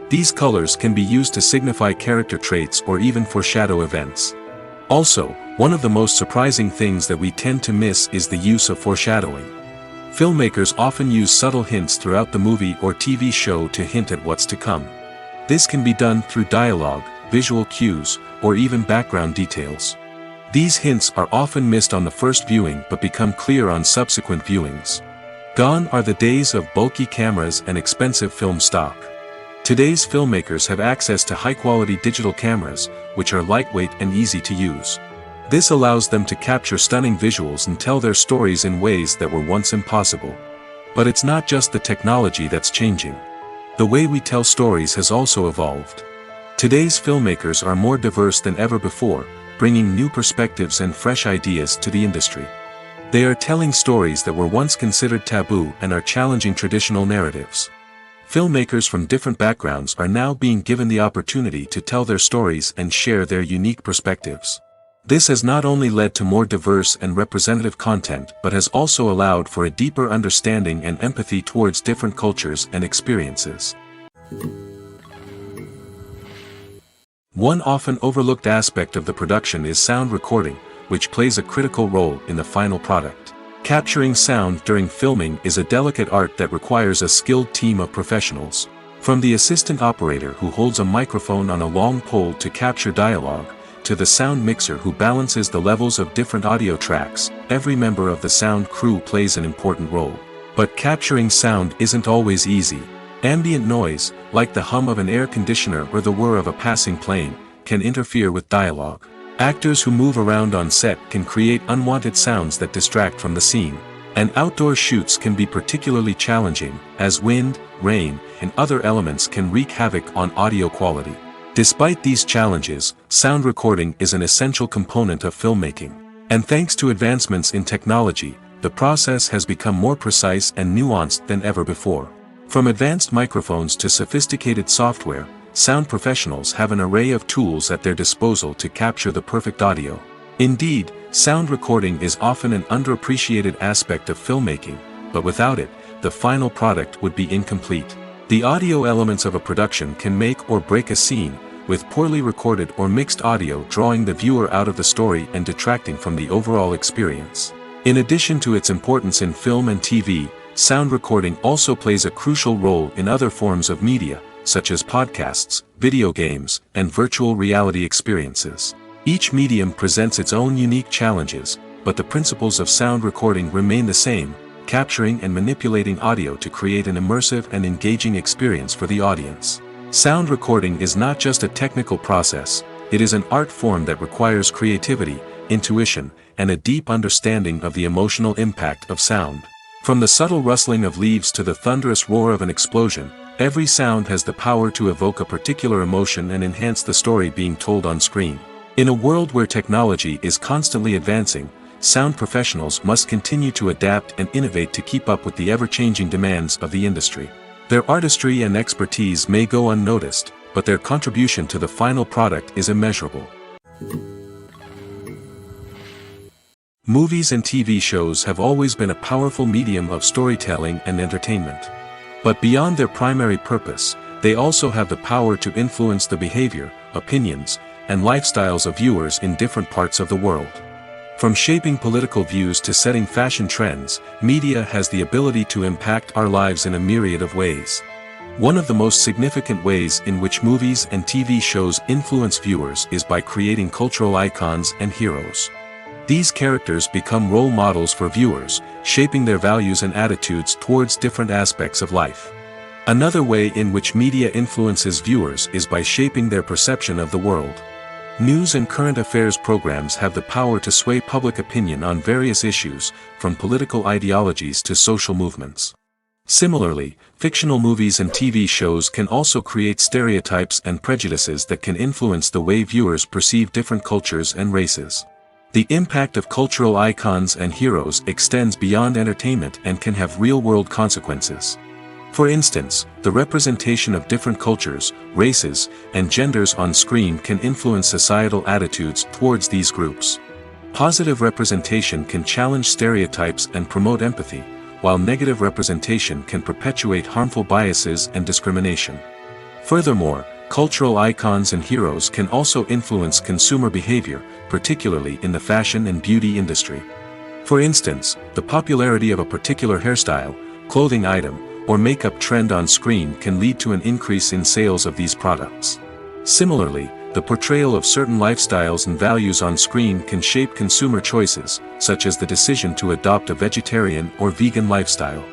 These colors can be used to signify character traits or even foreshadow events. Also, one of the most surprising things that we tend to miss is the use of foreshadowing. Filmmakers often use subtle hints throughout the movie or TV show to hint at what's to come. This can be done through dialogue, visual cues, or even background details. These hints are often missed on the first viewing but become clear on subsequent viewings. Gone are the days of bulky cameras and expensive film stock. Today's filmmakers have access to high-quality digital cameras, which are lightweight and easy to use. This allows them to capture stunning visuals and tell their stories in ways that were once impossible. But it's not just the technology that's changing. The way we tell stories has also evolved. Today's filmmakers are more diverse than ever before, bringing new perspectives and fresh ideas to the industry. They are telling stories that were once considered taboo and are challenging traditional narratives. Filmmakers from different backgrounds are now being given the opportunity to tell their stories and share their unique perspectives. This has not only led to more diverse and representative content but has also allowed for a deeper understanding and empathy towards different cultures and experiences. One often overlooked aspect of the production is sound recording, which plays a critical role in the final product. Capturing sound during filming is a delicate art that requires a skilled team of professionals. From the assistant operator who holds a microphone on a long pole to capture dialogue, to the sound mixer who balances the levels of different audio tracks, every member of the sound crew plays an important role. But capturing sound isn't always easy. Ambient noise, like the hum of an air conditioner or the whir of a passing plane, can interfere with dialogue. Actors who move around on set can create unwanted sounds that distract from the scene. And outdoor shoots can be particularly challenging, as wind, rain, and other elements can wreak havoc on audio quality. Despite these challenges, sound recording is an essential component of filmmaking. And thanks to advancements in technology, the process has become more precise and nuanced than ever before. From advanced microphones to sophisticated software, sound professionals have an array of tools at their disposal to capture the perfect audio. Indeed, sound recording is often an underappreciated aspect of filmmaking, but without it, the final product would be incomplete. The audio elements of a production can make or break a scene, with poorly recorded or mixed audio drawing the viewer out of the story and detracting from the overall experience. In addition to its importance in film and TV, sound recording also plays a crucial role in other forms of media, such as podcasts, video games, and virtual reality experiences. Each medium presents its own unique challenges, but the principles of sound recording remain the same, capturing and manipulating audio to create an immersive and engaging experience for the audience. Sound recording is not just a technical process, it is an art form that requires creativity, intuition, and a deep understanding of the emotional impact of sound. From the subtle rustling of leaves to the thunderous roar of an explosion, every sound has the power to evoke a particular emotion and enhance the story being told on screen. In a world where technology is constantly advancing, sound professionals must continue to adapt and innovate to keep up with the ever-changing demands of the industry. Their artistry and expertise may go unnoticed, but their contribution to the final product is immeasurable. Movies and TV shows have always been a powerful medium of storytelling and entertainment. But beyond their primary purpose, they also have the power to influence the behavior, opinions, and lifestyles of viewers in different parts of the world. From shaping political views to setting fashion trends, media has the ability to impact our lives in a myriad of ways. One of the most significant ways in which movies and TV shows influence viewers is by creating cultural icons and heroes. These characters become role models for viewers, shaping their values and attitudes towards different aspects of life. Another way in which media influences viewers is by shaping their perception of the world. News and current affairs programs have the power to sway public opinion on various issues, from political ideologies to social movements. Similarly, fictional movies and TV shows can also create stereotypes and prejudices that can influence the way viewers perceive different cultures and races. The impact of cultural icons and heroes extends beyond entertainment and can have real-world consequences. For instance, the representation of different cultures, races, and genders on screen can influence societal attitudes towards these groups. Positive representation can challenge stereotypes and promote empathy, while negative representation can perpetuate harmful biases and discrimination. Furthermore, cultural icons and heroes can also influence consumer behavior, particularly in the fashion and beauty industry. For instance, the popularity of a particular hairstyle, clothing item, or makeup trend on screen can lead to an increase in sales of these products. Similarly, the portrayal of certain lifestyles and values on screen can shape consumer choices, such as the decision to adopt a vegetarian or vegan lifestyle.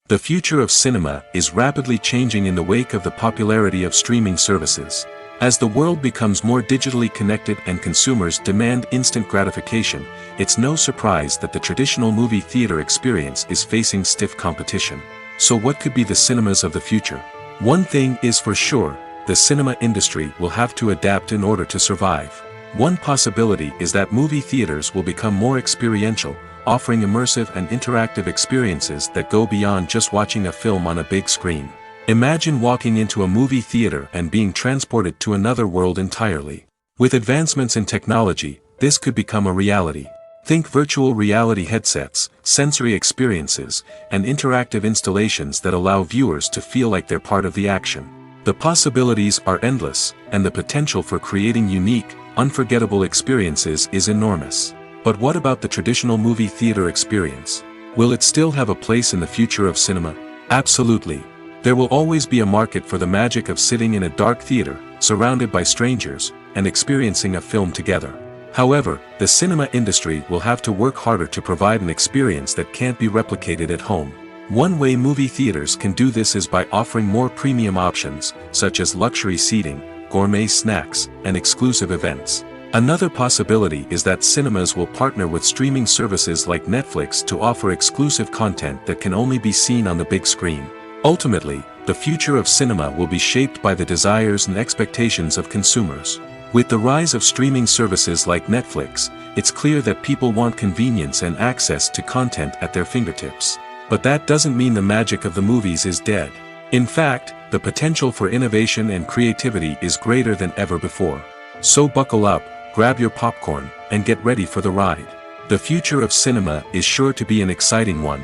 The future of cinema is rapidly changing in the wake of the popularity of streaming services. As the world becomes more digitally connected and consumers demand instant gratification, it's no surprise that the traditional movie theater experience is facing stiff competition. So what could be the cinemas of the future? One thing is for sure, the cinema industry will have to adapt in order to survive. One possibility is that movie theaters will become more experiential, offering immersive and interactive experiences that go beyond just watching a film on a big screen. Imagine walking into a movie theater and being transported to another world entirely. With advancements in technology, this could become a reality. Think virtual reality headsets, sensory experiences, and interactive installations that allow viewers to feel like they're part of the action. The possibilities are endless, and the potential for creating unique, unforgettable experiences is enormous. But what about the traditional movie theater experience? Will it still have a place in the future of cinema? Absolutely. There will always be a market for the magic of sitting in a dark theater, surrounded by strangers, and experiencing a film together. However, the cinema industry will have to work harder to provide an experience that can't be replicated at home. One way movie theaters can do this is by offering more premium options, such as luxury seating, gourmet snacks, and exclusive events. Another possibility is that cinemas will partner with streaming services like Netflix to offer exclusive content that can only be seen on the big screen. Ultimately, the future of cinema will be shaped by the desires and expectations of consumers. With the rise of streaming services like Netflix, it's clear that people want convenience and access to content at their fingertips. But that doesn't mean the magic of the movies is dead. In fact, the potential for innovation and creativity is greater than ever before. So buckle up, grab your popcorn, and get ready for the ride. The future of cinema is sure to be an exciting one.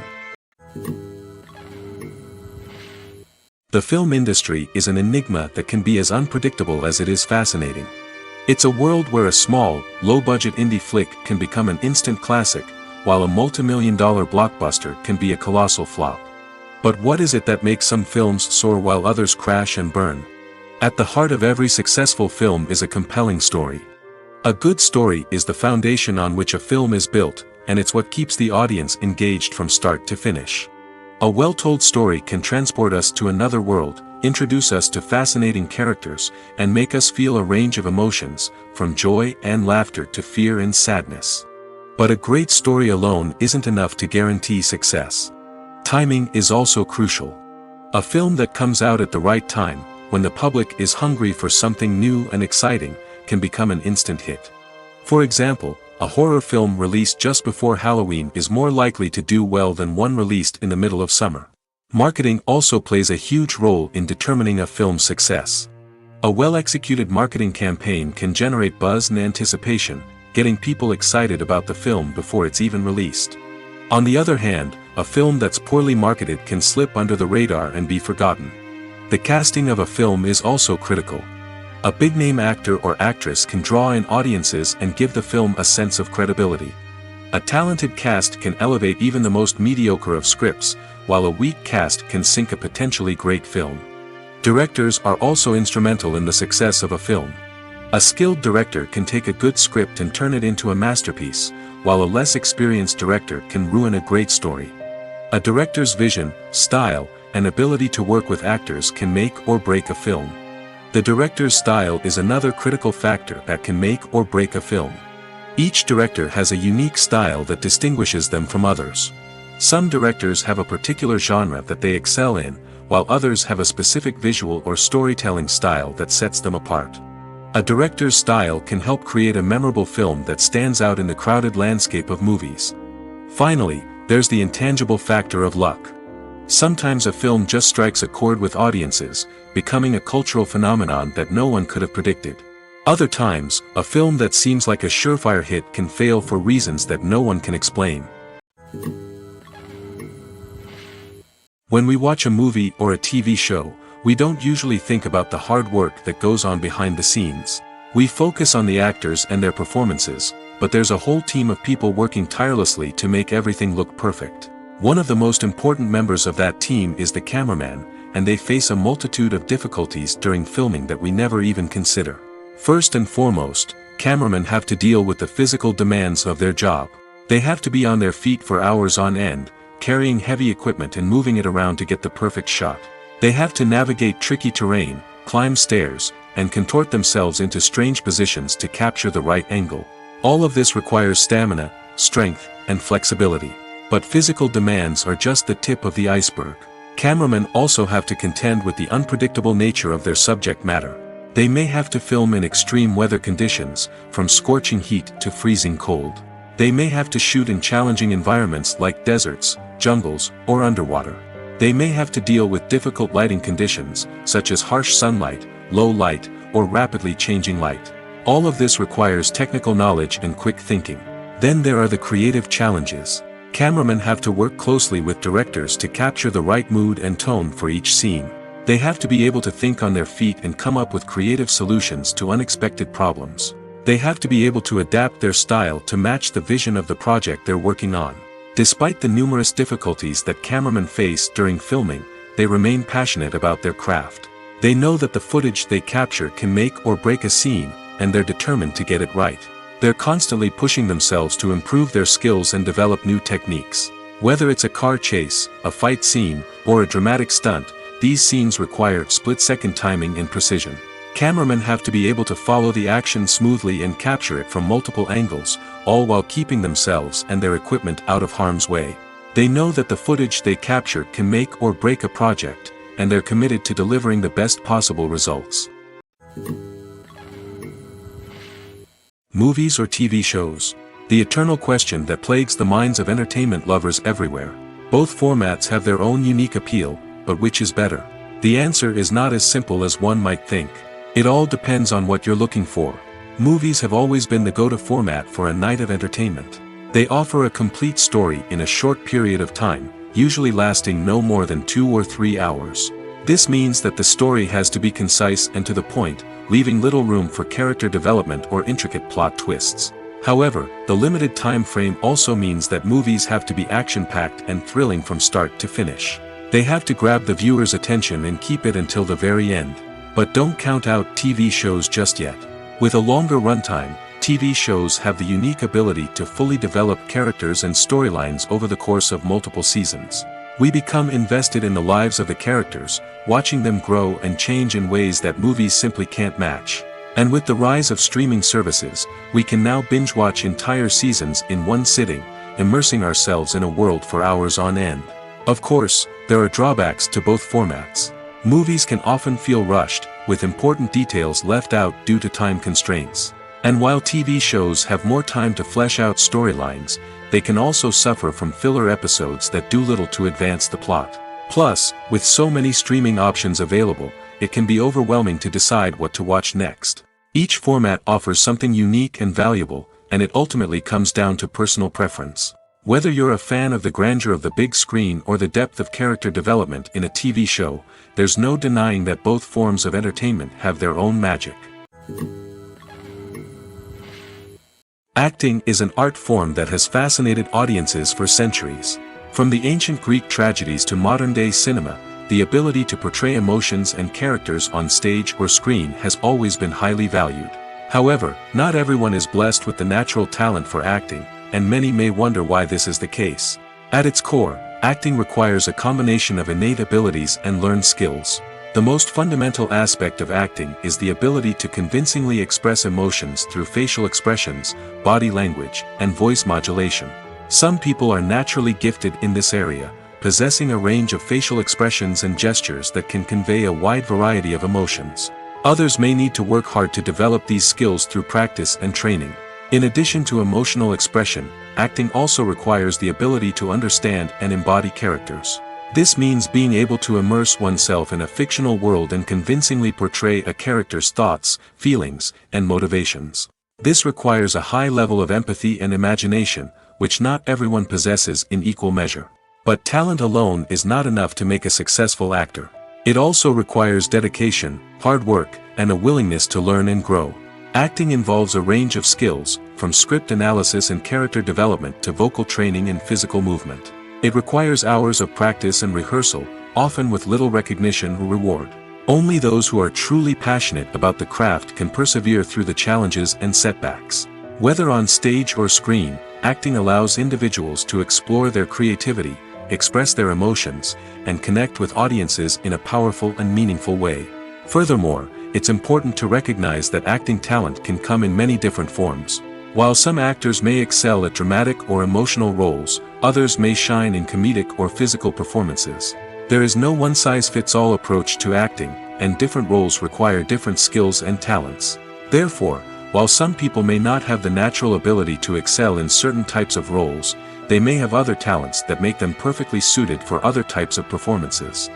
The film industry is an enigma that can be as unpredictable as it is fascinating. It's a world where a small, low-budget indie flick can become an instant classic, while a multi-million-dollar blockbuster can be a colossal flop. But what is it that makes some films soar while others crash and burn? At the heart of every successful film is a compelling story. A good story is the foundation on which a film is built, and it's what keeps the audience engaged from start to finish. A well-told story can transport us to another world, introduce us to fascinating characters, and make us feel a range of emotions, from joy and laughter to fear and sadness. But a great story alone isn't enough to guarantee success. Timing is also crucial. A film that comes out at the right time, when the public is hungry for something new and exciting, can become an instant hit. For example, a horror film released just before Halloween is more likely to do well than one released in the middle of summer. Marketing also plays a huge role in determining a film's success. A well-executed marketing campaign can generate buzz and anticipation, getting people excited about the film before it's even released. On the other hand, a film that's poorly marketed can slip under the radar and be forgotten. The casting of a film is also critical. A big-name actor or actress can draw in audiences and give the film a sense of credibility. A talented cast can elevate even the most mediocre of scripts, while a weak cast can sink a potentially great film. Directors are also instrumental in the success of a film. A skilled director can take a good script and turn it into a masterpiece, while a less experienced director can ruin a great story. A director's vision, style, and ability to work with actors can make or break a film. The director's style is another critical factor that can make or break a film. Each director has a unique style that distinguishes them from others. Some directors have a particular genre that they excel in, while others have a specific visual or storytelling style that sets them apart. A director's style can help create a memorable film that stands out in the crowded landscape of movies. Finally, there's the intangible factor of luck. Sometimes a film just strikes a chord with audiences, becoming a cultural phenomenon that no one could have predicted. Other times, a film that seems like a surefire hit can fail for reasons that no one can explain. When we watch a movie or a TV show, we don't usually think about the hard work that goes on behind the scenes. We focus on the actors and their performances, but there's a whole team of people working tirelessly to make everything look perfect. One of the most important members of that team is the cameraman, and they face a multitude of difficulties during filming that we never even consider. First and foremost, cameramen have to deal with the physical demands of their job. They have to be on their feet for hours on end, carrying heavy equipment and moving it around to get the perfect shot. They have to navigate tricky terrain, climb stairs, and contort themselves into strange positions to capture the right angle. All of this requires stamina, strength, and flexibility. But physical demands are just the tip of the iceberg. Cameramen also have to contend with the unpredictable nature of their subject matter. They may have to film in extreme weather conditions, from scorching heat to freezing cold. They may have to shoot in challenging environments like deserts, jungles, or underwater. They may have to deal with difficult lighting conditions, such as harsh sunlight, low light, or rapidly changing light. All of this requires technical knowledge and quick thinking. Then there are the creative challenges. Cameramen have to work closely with directors to capture the right mood and tone for each scene. They have to be able to think on their feet and come up with creative solutions to unexpected problems. They have to be able to adapt their style to match the vision of the project they're working on. Despite the numerous difficulties that cameramen face during filming, they remain passionate about their craft. They know that the footage they capture can make or break a scene, and they're determined to get it right. They're constantly pushing themselves to improve their skills and develop new techniques. Whether it's a car chase, a fight scene, or a dramatic stunt, these scenes require split-second timing and precision. Cameramen have to be able to follow the action smoothly and capture it from multiple angles, all while keeping themselves and their equipment out of harm's way. They know that the footage they capture can make or break a project, and they're committed to delivering the best possible results. Movies or TV shows? The eternal question that plagues the minds of entertainment lovers everywhere. Both formats have their own unique appeal, but which is better? The answer is not as simple as one might think. It all depends on what you're looking for. Movies have always been the go-to format for a night of entertainment. They offer a complete story in a short period of time, usually lasting no more than 2 or 3 hours. This means that the story has to be concise and to the point, leaving little room for character development or intricate plot twists. However, the limited time frame also means that movies have to be action-packed and thrilling from start to finish. They have to grab the viewer's attention and keep it until the very end. But don't count out TV shows just yet. With a longer runtime, TV shows have the unique ability to fully develop characters and storylines over the course of multiple seasons. We become invested in the lives of the characters, watching them grow and change in ways that movies simply can't match. And with the rise of streaming services, we can now binge-watch entire seasons in one sitting, immersing ourselves in a world for hours on end. Of course, there are drawbacks to both formats. Movies can often feel rushed, with important details left out due to time constraints. And while TV shows have more time to flesh out storylines, they can also suffer from filler episodes that do little to advance the plot. Plus, with so many streaming options available, it can be overwhelming to decide what to watch next. Each format offers something unique and valuable, and it ultimately comes down to personal preference. Whether you're a fan of the grandeur of the big screen or the depth of character development in a TV show, there's no denying that both forms of entertainment have their own magic. Acting is an art form that has fascinated audiences for centuries. From the ancient Greek tragedies to modern-day cinema, the ability to portray emotions and characters on stage or screen has always been highly valued. However, not everyone is blessed with the natural talent for acting, and many may wonder why this is the case. At its core, acting requires a combination of innate abilities and learned skills. The most fundamental aspect of acting is the ability to convincingly express emotions through facial expressions, body language, and voice modulation. Some people are naturally gifted in this area, possessing a range of facial expressions and gestures that can convey a wide variety of emotions. Others may need to work hard to develop these skills through practice and training. In addition to emotional expression, acting also requires the ability to understand and embody characters. This means being able to immerse oneself in a fictional world and convincingly portray a character's thoughts, feelings, and motivations. This requires a high level of empathy and imagination, which not everyone possesses in equal measure. But talent alone is not enough to make a successful actor. It also requires dedication, hard work, and a willingness to learn and grow. Acting involves a range of skills, from script analysis and character development to vocal training and physical movement. It requires hours of practice and rehearsal, often with little recognition or reward. Only those who are truly passionate about the craft can persevere through the challenges and setbacks. Whether on stage or screen, acting allows individuals to explore their creativity, express their emotions, and connect with audiences in a powerful and meaningful way. Furthermore, it's important to recognize that acting talent can come in many different forms. While some actors may excel at dramatic or emotional roles, others may shine in comedic or physical performances. There is no one-size-fits-all approach to acting, and different roles require different skills and talents. Therefore, while some people may not have the natural ability to excel in certain types of roles, they may have other talents that make them perfectly suited for other types of performances.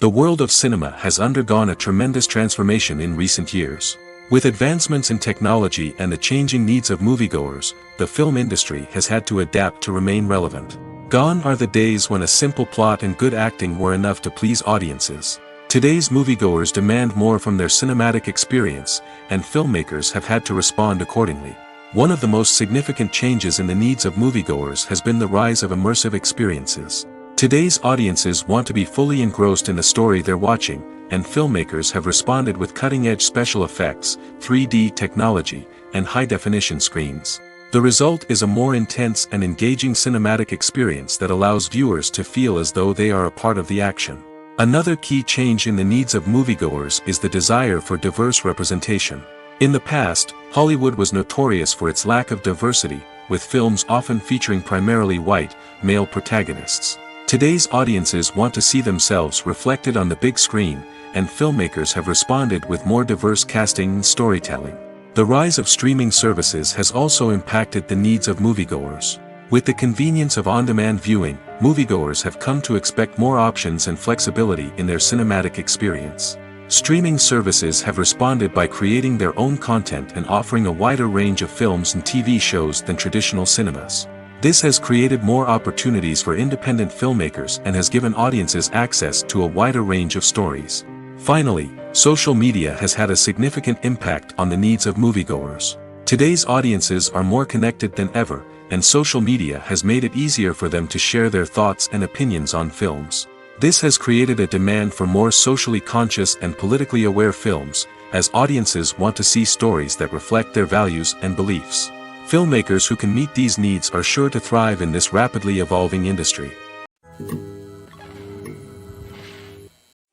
The world of cinema has undergone a tremendous transformation in recent years. With advancements in technology and the changing needs of moviegoers, the film industry has had to adapt to remain relevant. Gone are the days when a simple plot and good acting were enough to please audiences. Today's moviegoers demand more from their cinematic experience, and filmmakers have had to respond accordingly. One of the most significant changes in the needs of moviegoers has been the rise of immersive experiences. Today's audiences want to be fully engrossed in the story they're watching, and filmmakers have responded with cutting-edge special effects, 3D technology, and high-definition screens. The result is a more intense and engaging cinematic experience that allows viewers to feel as though they are a part of the action. Another key change in the needs of moviegoers is the desire for diverse representation. In the past, Hollywood was notorious for its lack of diversity, with films often featuring primarily white, male protagonists. Today's audiences want to see themselves reflected on the big screen, and filmmakers have responded with more diverse casting and storytelling. The rise of streaming services has also impacted the needs of moviegoers. With the convenience of on-demand viewing, moviegoers have come to expect more options and flexibility in their cinematic experience. Streaming services have responded by creating their own content and offering a wider range of films and TV shows than traditional cinemas. This has created more opportunities for independent filmmakers and has given audiences access to a wider range of stories. Finally, social media has had a significant impact on the needs of moviegoers. Today's audiences are more connected than ever, and social media has made it easier for them to share their thoughts and opinions on films. This has created a demand for more socially conscious and politically aware films, as audiences want to see stories that reflect their values and beliefs. Filmmakers who can meet these needs are sure to thrive in this rapidly evolving industry.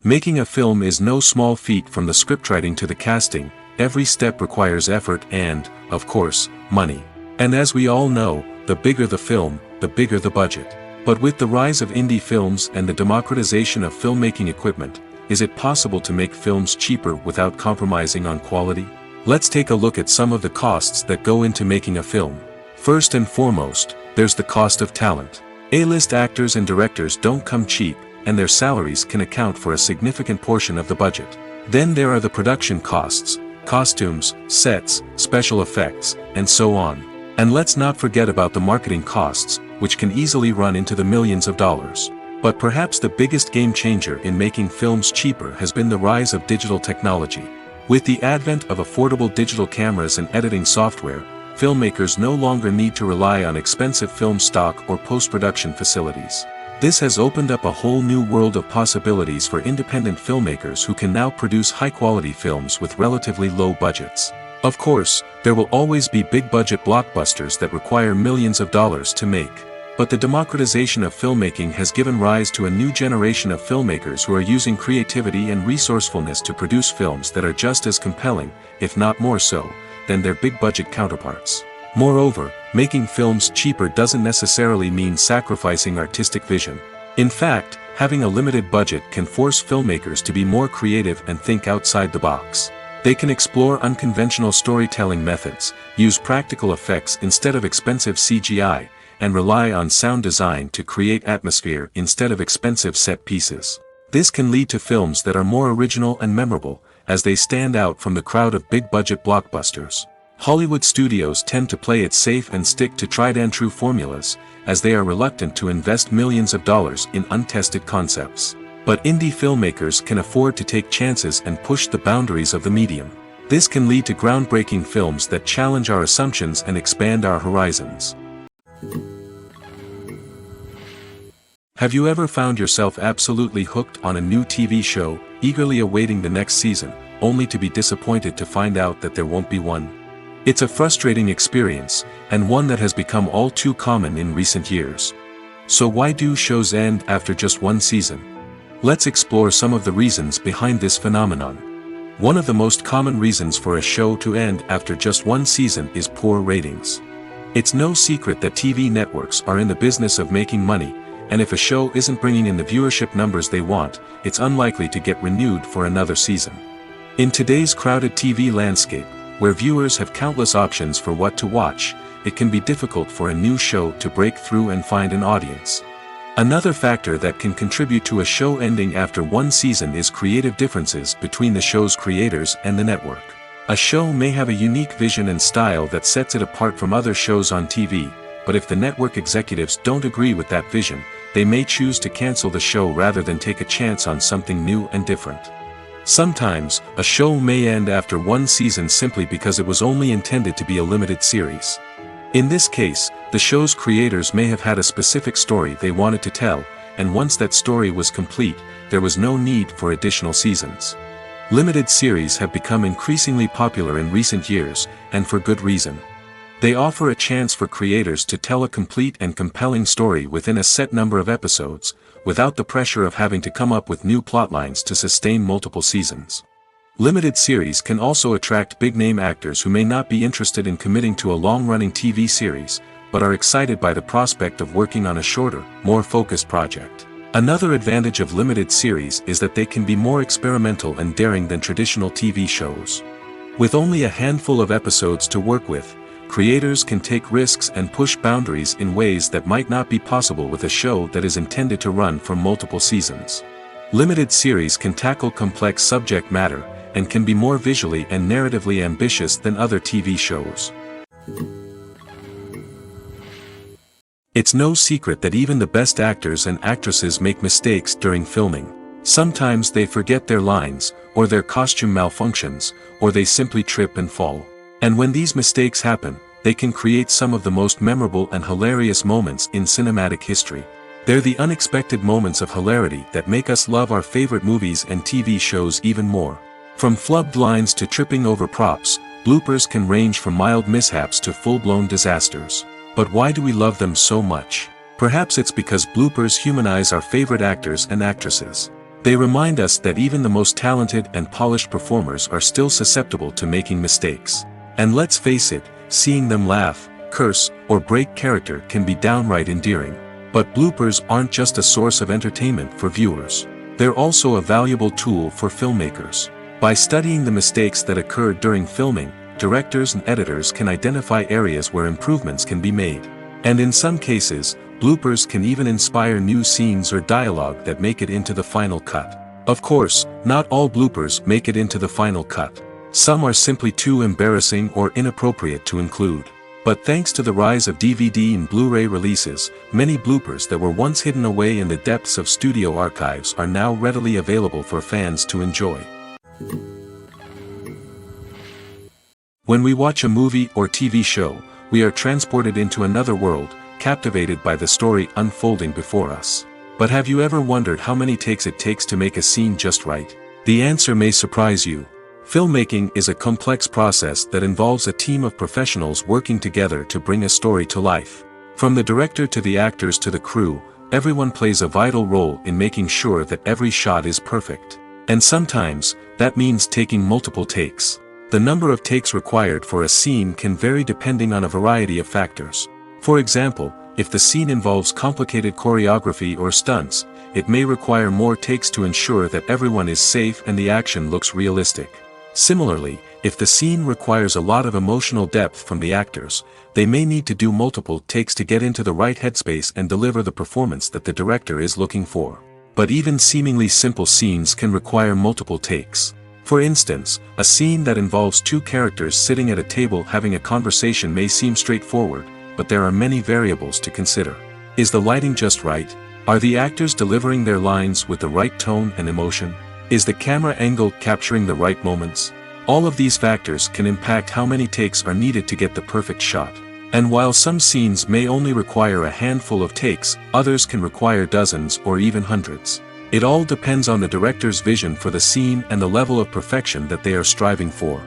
Making a film is no small feat. From the scriptwriting to the casting, every step requires effort and, of course, money. And as we all know, the bigger the film, the bigger the budget. But with the rise of indie films and the democratization of filmmaking equipment, is it possible to make films cheaper without compromising on quality? Let's take a look at some of the costs that go into making a film. First and foremost, there's the cost of talent. A-list actors and directors don't come cheap, and their salaries can account for a significant portion of the budget. Then there are the production costs, costumes, sets, special effects, and so on. And let's not forget about the marketing costs, which can easily run into the millions of dollars. But perhaps the biggest game changer in making films cheaper has been the rise of digital technology. With the advent of affordable digital cameras and editing software, filmmakers no longer need to rely on expensive film stock or post-production facilities. This has opened up a whole new world of possibilities for independent filmmakers who can now produce high-quality films with relatively low budgets. Of course, there will always be big-budget blockbusters that require millions of dollars to make. But the democratization of filmmaking has given rise to a new generation of filmmakers who are using creativity and resourcefulness to produce films that are just as compelling, if not more so, than their big-budget counterparts. Moreover, making films cheaper doesn't necessarily mean sacrificing artistic vision. In fact, having a limited budget can force filmmakers to be more creative and think outside the box. They can explore unconventional storytelling methods, use practical effects instead of expensive CGI, and rely on sound design to create atmosphere instead of expensive set pieces. This can lead to films that are more original and memorable, as they stand out from the crowd of big-budget blockbusters. Hollywood studios tend to play it safe and stick to tried-and-true formulas, as they are reluctant to invest millions of dollars in untested concepts. But indie filmmakers can afford to take chances and push the boundaries of the medium. This can lead to groundbreaking films that challenge our assumptions and expand our horizons. Have you ever found yourself absolutely hooked on a new TV show, eagerly awaiting the next season, only to be disappointed to find out that there won't be one? It's a frustrating experience, and one that has become all too common in recent years. So why do shows end after just one season? Let's explore some of the reasons behind this phenomenon. One of the most common reasons for a show to end after just one season is poor ratings. It's no secret that TV networks are in the business of making money, and if a show isn't bringing in the viewership numbers they want, it's unlikely to get renewed for another season. In today's crowded TV landscape, where viewers have countless options for what to watch, it can be difficult for a new show to break through and find an audience. Another factor that can contribute to a show ending after one season is creative differences between the show's creators and the network. A show may have a unique vision and style that sets it apart from other shows on TV, but if the network executives don't agree with that vision, they may choose to cancel the show rather than take a chance on something new and different. Sometimes, a show may end after one season simply because it was only intended to be a limited series. In this case, the show's creators may have had a specific story they wanted to tell, and once that story was complete, there was no need for additional seasons. Limited series have become increasingly popular in recent years, and for good reason. They offer a chance for creators to tell a complete and compelling story within a set number of episodes, without the pressure of having to come up with new plotlines to sustain multiple seasons. Limited series can also attract big-name actors who may not be interested in committing to a long-running TV series, but are excited by the prospect of working on a shorter, more focused project. Another advantage of limited series is that they can be more experimental and daring than traditional TV shows. With only a handful of episodes to work with, creators can take risks and push boundaries in ways that might not be possible with a show that is intended to run for multiple seasons. Limited series can tackle complex subject matter, and can be more visually and narratively ambitious than other TV shows. It's no secret that even the best actors and actresses make mistakes during filming. Sometimes they forget their lines, or their costume malfunctions, or they simply trip and fall. And when these mistakes happen, they can create some of the most memorable and hilarious moments in cinematic history. They're the unexpected moments of hilarity that make us love our favorite movies and TV shows even more. From flubbed lines to tripping over props, bloopers can range from mild mishaps to full-blown disasters. But why do we love them so much? Perhaps it's because bloopers humanize our favorite actors and actresses. They remind us that even the most talented and polished performers are still susceptible to making mistakes. And let's face it, seeing them laugh, curse, or break character can be downright endearing. But bloopers aren't just a source of entertainment for viewers. They're also a valuable tool for filmmakers. By studying the mistakes that occurred during filming, directors and editors can identify areas where improvements can be made. And in some cases, bloopers can even inspire new scenes or dialogue that make it into the final cut. Of course, not all bloopers make it into the final cut. Some are simply too embarrassing or inappropriate to include. But thanks to the rise of DVD and Blu-ray releases, many bloopers that were once hidden away in the depths of studio archives are now readily available for fans to enjoy. When we watch a movie or TV show, we are transported into another world, captivated by the story unfolding before us. But have you ever wondered how many takes it takes to make a scene just right? The answer may surprise you. Filmmaking is a complex process that involves a team of professionals working together to bring a story to life. From the director to the actors to the crew, everyone plays a vital role in making sure that every shot is perfect. And sometimes, that means taking multiple takes. The number of takes required for a scene can vary depending on a variety of factors. For example, if the scene involves complicated choreography or stunts, it may require more takes to ensure that everyone is safe and the action looks realistic. Similarly, if the scene requires a lot of emotional depth from the actors, they may need to do multiple takes to get into the right headspace and deliver the performance that the director is looking for. But even seemingly simple scenes can require multiple takes. For instance, a scene that involves two characters sitting at a table having a conversation may seem straightforward, but there are many variables to consider. Is the lighting just right? Are the actors delivering their lines with the right tone and emotion? Is the camera angle capturing the right moments? All of these factors can impact how many takes are needed to get the perfect shot. And while some scenes may only require a handful of takes, others can require dozens or even hundreds. It all depends on the director's vision for the scene and the level of perfection that they are striving for.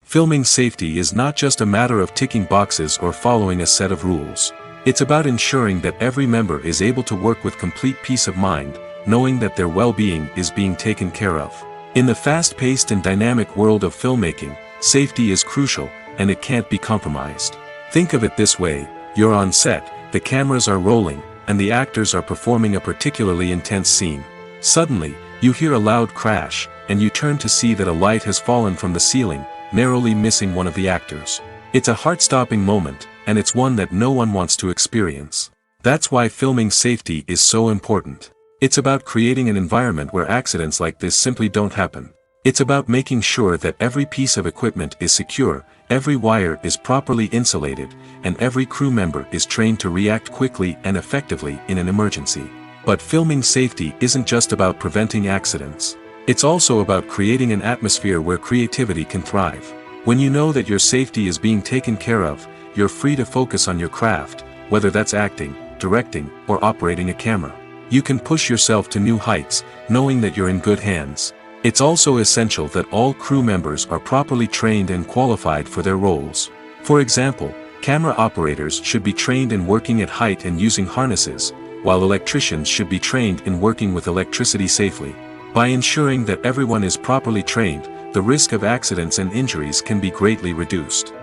Filming safety is not just a matter of ticking boxes or following a set of rules. It's about ensuring that every member is able to work with complete peace of mind, knowing that their well-being is being taken care of. In the fast-paced and dynamic world of filmmaking, safety is crucial, and it can't be compromised. Think of it this way: you're on set, the cameras are rolling, and the actors are performing a particularly intense scene. Suddenly, you hear a loud crash, and you turn to see that a light has fallen from the ceiling, narrowly missing one of the actors. It's a heart-stopping moment, and it's one that no one wants to experience. That's why filming safety is so important. It's about creating an environment where accidents like this simply don't happen. It's about making sure that every piece of equipment is secure, every wire is properly insulated, and every crew member is trained to react quickly and effectively in an emergency. But filming safety isn't just about preventing accidents. It's also about creating an atmosphere where creativity can thrive. When you know that your safety is being taken care of, you're free to focus on your craft, whether that's acting, directing, or operating a camera. You can push yourself to new heights, knowing that you're in good hands. It's also essential that all crew members are properly trained and qualified for their roles. For example, camera operators should be trained in working at height and using harnesses, while electricians should be trained in working with electricity safely. By ensuring that everyone is properly trained, the risk of accidents and injuries can be greatly reduced.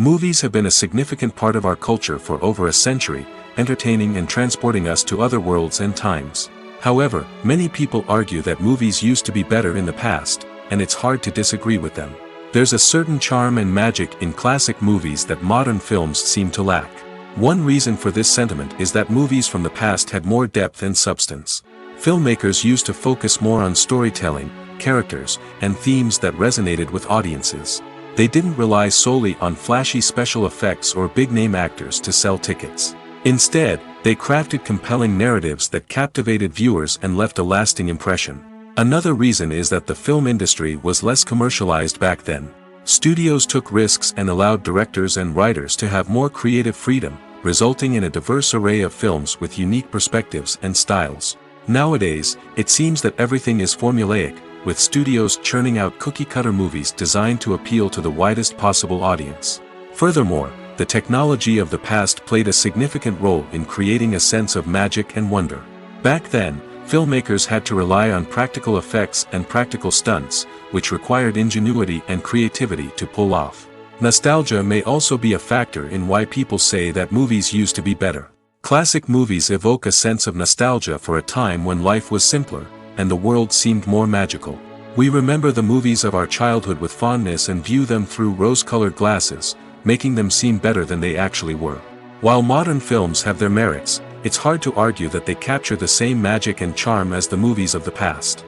Movies have been a significant part of our culture for over a century, entertaining and transporting us to other worlds and times. However, many people argue that movies used to be better in the past, and it's hard to disagree with them. There's a certain charm and magic in classic movies that modern films seem to lack. One reason for this sentiment is that movies from the past had more depth and substance. Filmmakers used to focus more on storytelling, characters, and themes that resonated with audiences. They didn't rely solely on flashy special effects or big-name actors to sell tickets. Instead, they crafted compelling narratives that captivated viewers and left a lasting impression. Another reason is that the film industry was less commercialized back then. Studios took risks and allowed directors and writers to have more creative freedom, resulting in a diverse array of films with unique perspectives and styles. Nowadays, it seems that everything is formulaic, with studios churning out cookie-cutter movies designed to appeal to the widest possible audience. Furthermore, the technology of the past played a significant role in creating a sense of magic and wonder. Back then, filmmakers had to rely on practical effects and practical stunts, which required ingenuity and creativity to pull off. Nostalgia may also be a factor in why people say that movies used to be better. Classic movies evoke a sense of nostalgia for a time when life was simpler, and the world seemed more magical. We remember the movies of our childhood with fondness and view them through rose-colored glasses, making them seem better than they actually were. While modern films have their merits, it's hard to argue that they capture the same magic and charm as the movies of the past.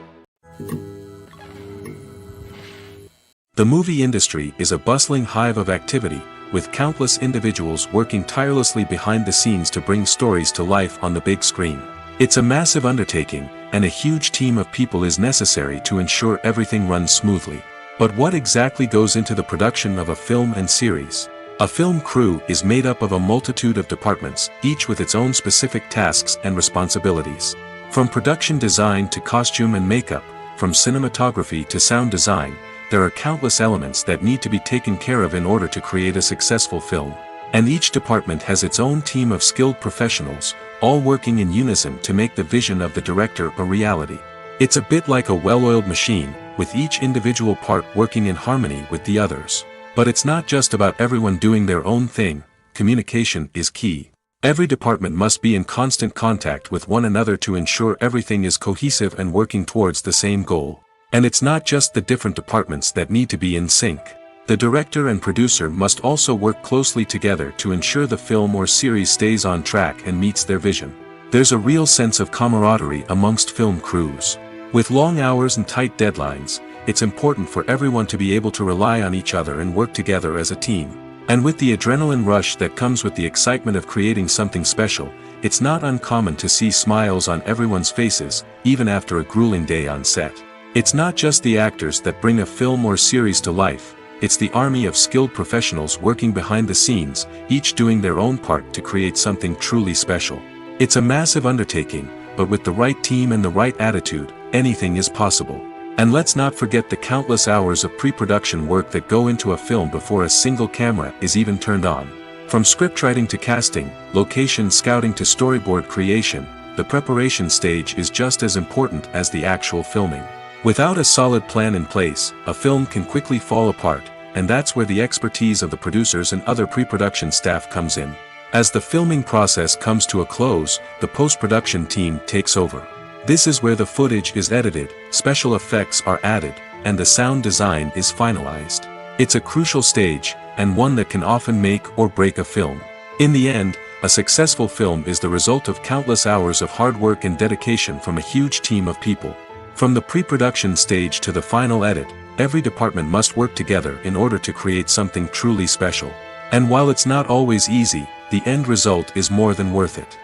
The movie industry is a bustling hive of activity, with countless individuals working tirelessly behind the scenes to bring stories to life on the big screen. It's a massive undertaking, and a huge team of people is necessary to ensure everything runs smoothly. But what exactly goes into the production of a film and series? A film crew is made up of a multitude of departments, each with its own specific tasks and responsibilities. From production design to costume and makeup, from cinematography to sound design, there are countless elements that need to be taken care of in order to create a successful film. And each department has its own team of skilled professionals, all working in unison to make the vision of the director a reality. It's a bit like a well-oiled machine, with each individual part working in harmony with the others. But it's not just about everyone doing their own thing. Communication is key. Every department must be in constant contact with one another to ensure everything is cohesive and working towards the same goal. And it's not just the different departments that need to be in sync. The director and producer must also work closely together to ensure the film or series stays on track and meets their vision. There's a real sense of camaraderie amongst film crews. With long hours and tight deadlines, it's important for everyone to be able to rely on each other and work together as a team. And with the adrenaline rush that comes with the excitement of creating something special, it's not uncommon to see smiles on everyone's faces, even after a grueling day on set. It's not just the actors that bring a film or series to life, it's the army of skilled professionals working behind the scenes, each doing their own part to create something truly special. It's a massive undertaking, but with the right team and the right attitude, anything is possible. And let's not forget the countless hours of pre-production work that go into a film before a single camera is even turned on. From scriptwriting to casting, location scouting to storyboard creation, the preparation stage is just as important as the actual filming. Without a solid plan in place, a film can quickly fall apart, and that's where the expertise of the producers and other pre-production staff comes in. As the filming process comes to a close, the post-production team takes over. This is where the footage is edited, special effects are added, and the sound design is finalized. It's a crucial stage, and one that can often make or break a film. In the end, a successful film is the result of countless hours of hard work and dedication from a huge team of people. From the pre-production stage to the final edit, every department must work together in order to create something truly special. And while it's not always easy, the end result is more than worth it.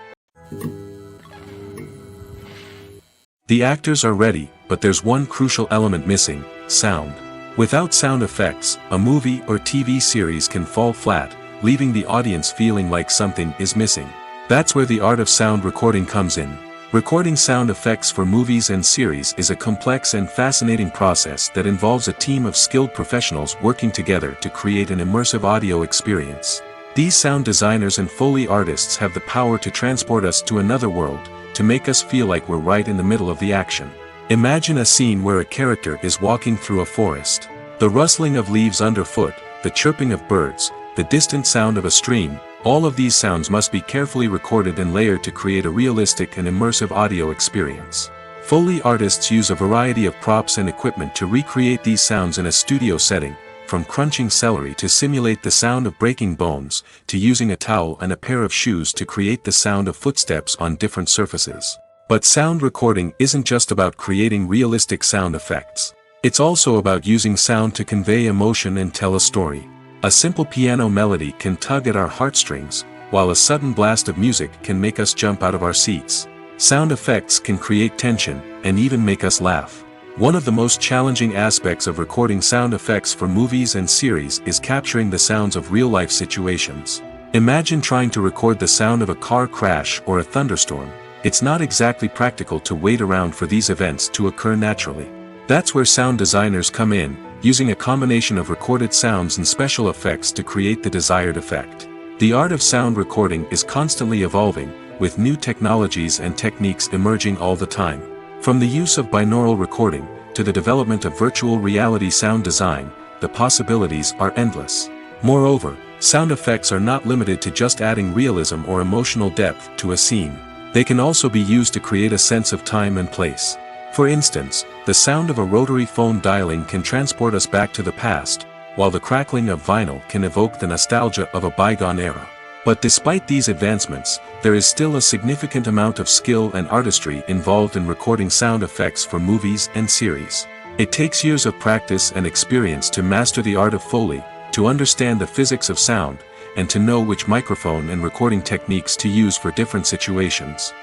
The actors are ready, but there's one crucial element missing: sound. Without sound effects, a movie or TV series can fall flat, leaving the audience feeling like something is missing. That's where the art of sound recording comes in. Recording sound effects for movies and series is a complex and fascinating process that involves a team of skilled professionals working together to create an immersive audio experience. These sound designers and Foley artists have the power to transport us to another world, to make us feel like we're right in the middle of the action. Imagine a scene where a character is walking through a forest. The rustling of leaves underfoot, the chirping of birds, the distant sound of a stream, all of these sounds must be carefully recorded and layered to create a realistic and immersive audio experience. Foley artists use a variety of props and equipment to recreate these sounds in a studio setting, from crunching celery to simulate the sound of breaking bones, to using a towel and a pair of shoes to create the sound of footsteps on different surfaces. But sound recording isn't just about creating realistic sound effects. It's also about using sound to convey emotion and tell a story. A simple piano melody can tug at our heartstrings, while a sudden blast of music can make us jump out of our seats. Sound effects can create tension, and even make us laugh. One of the most challenging aspects of recording sound effects for movies and series is capturing the sounds of real-life situations. Imagine trying to record the sound of a car crash or a thunderstorm. It's not exactly practical to wait around for these events to occur naturally. That's where sound designers come in, using a combination of recorded sounds and special effects to create the desired effect. The art of sound recording is constantly evolving, with new technologies and techniques emerging all the time. From the use of binaural recording, to the development of virtual reality sound design, the possibilities are endless. Moreover, sound effects are not limited to just adding realism or emotional depth to a scene. They can also be used to create a sense of time and place. For instance, the sound of a rotary phone dialing can transport us back to the past, while the crackling of vinyl can evoke the nostalgia of a bygone era. But despite these advancements, there is still a significant amount of skill and artistry involved in recording sound effects for movies and series. It takes years of practice and experience to master the art of Foley, to understand the physics of sound, and to know which microphone and recording techniques to use for different situations.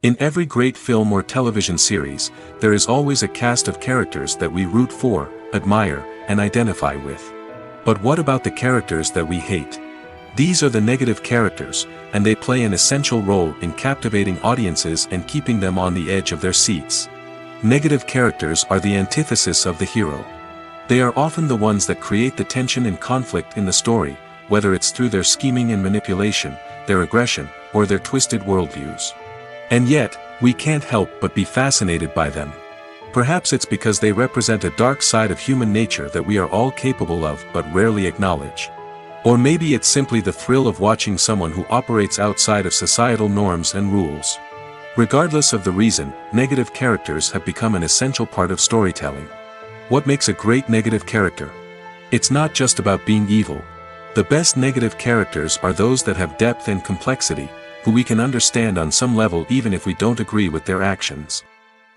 In every great film or television series, there is always a cast of characters that we root for, admire, and identify with. But what about the characters that we hate? These are the negative characters, and they play an essential role in captivating audiences and keeping them on the edge of their seats. Negative characters are the antithesis of the hero. They are often the ones that create the tension and conflict in the story, whether it's through their scheming and manipulation, their aggression, or their twisted worldviews. And yet, we can't help but be fascinated by them. Perhaps it's because they represent a dark side of human nature that we are all capable of but rarely acknowledge. Or maybe it's simply the thrill of watching someone who operates outside of societal norms and rules. Regardless of the reason, negative characters have become an essential part of storytelling. What makes a great negative character? It's not just about being evil. The best negative characters are those that have depth and complexity, who we can understand on some level even if we don't agree with their actions.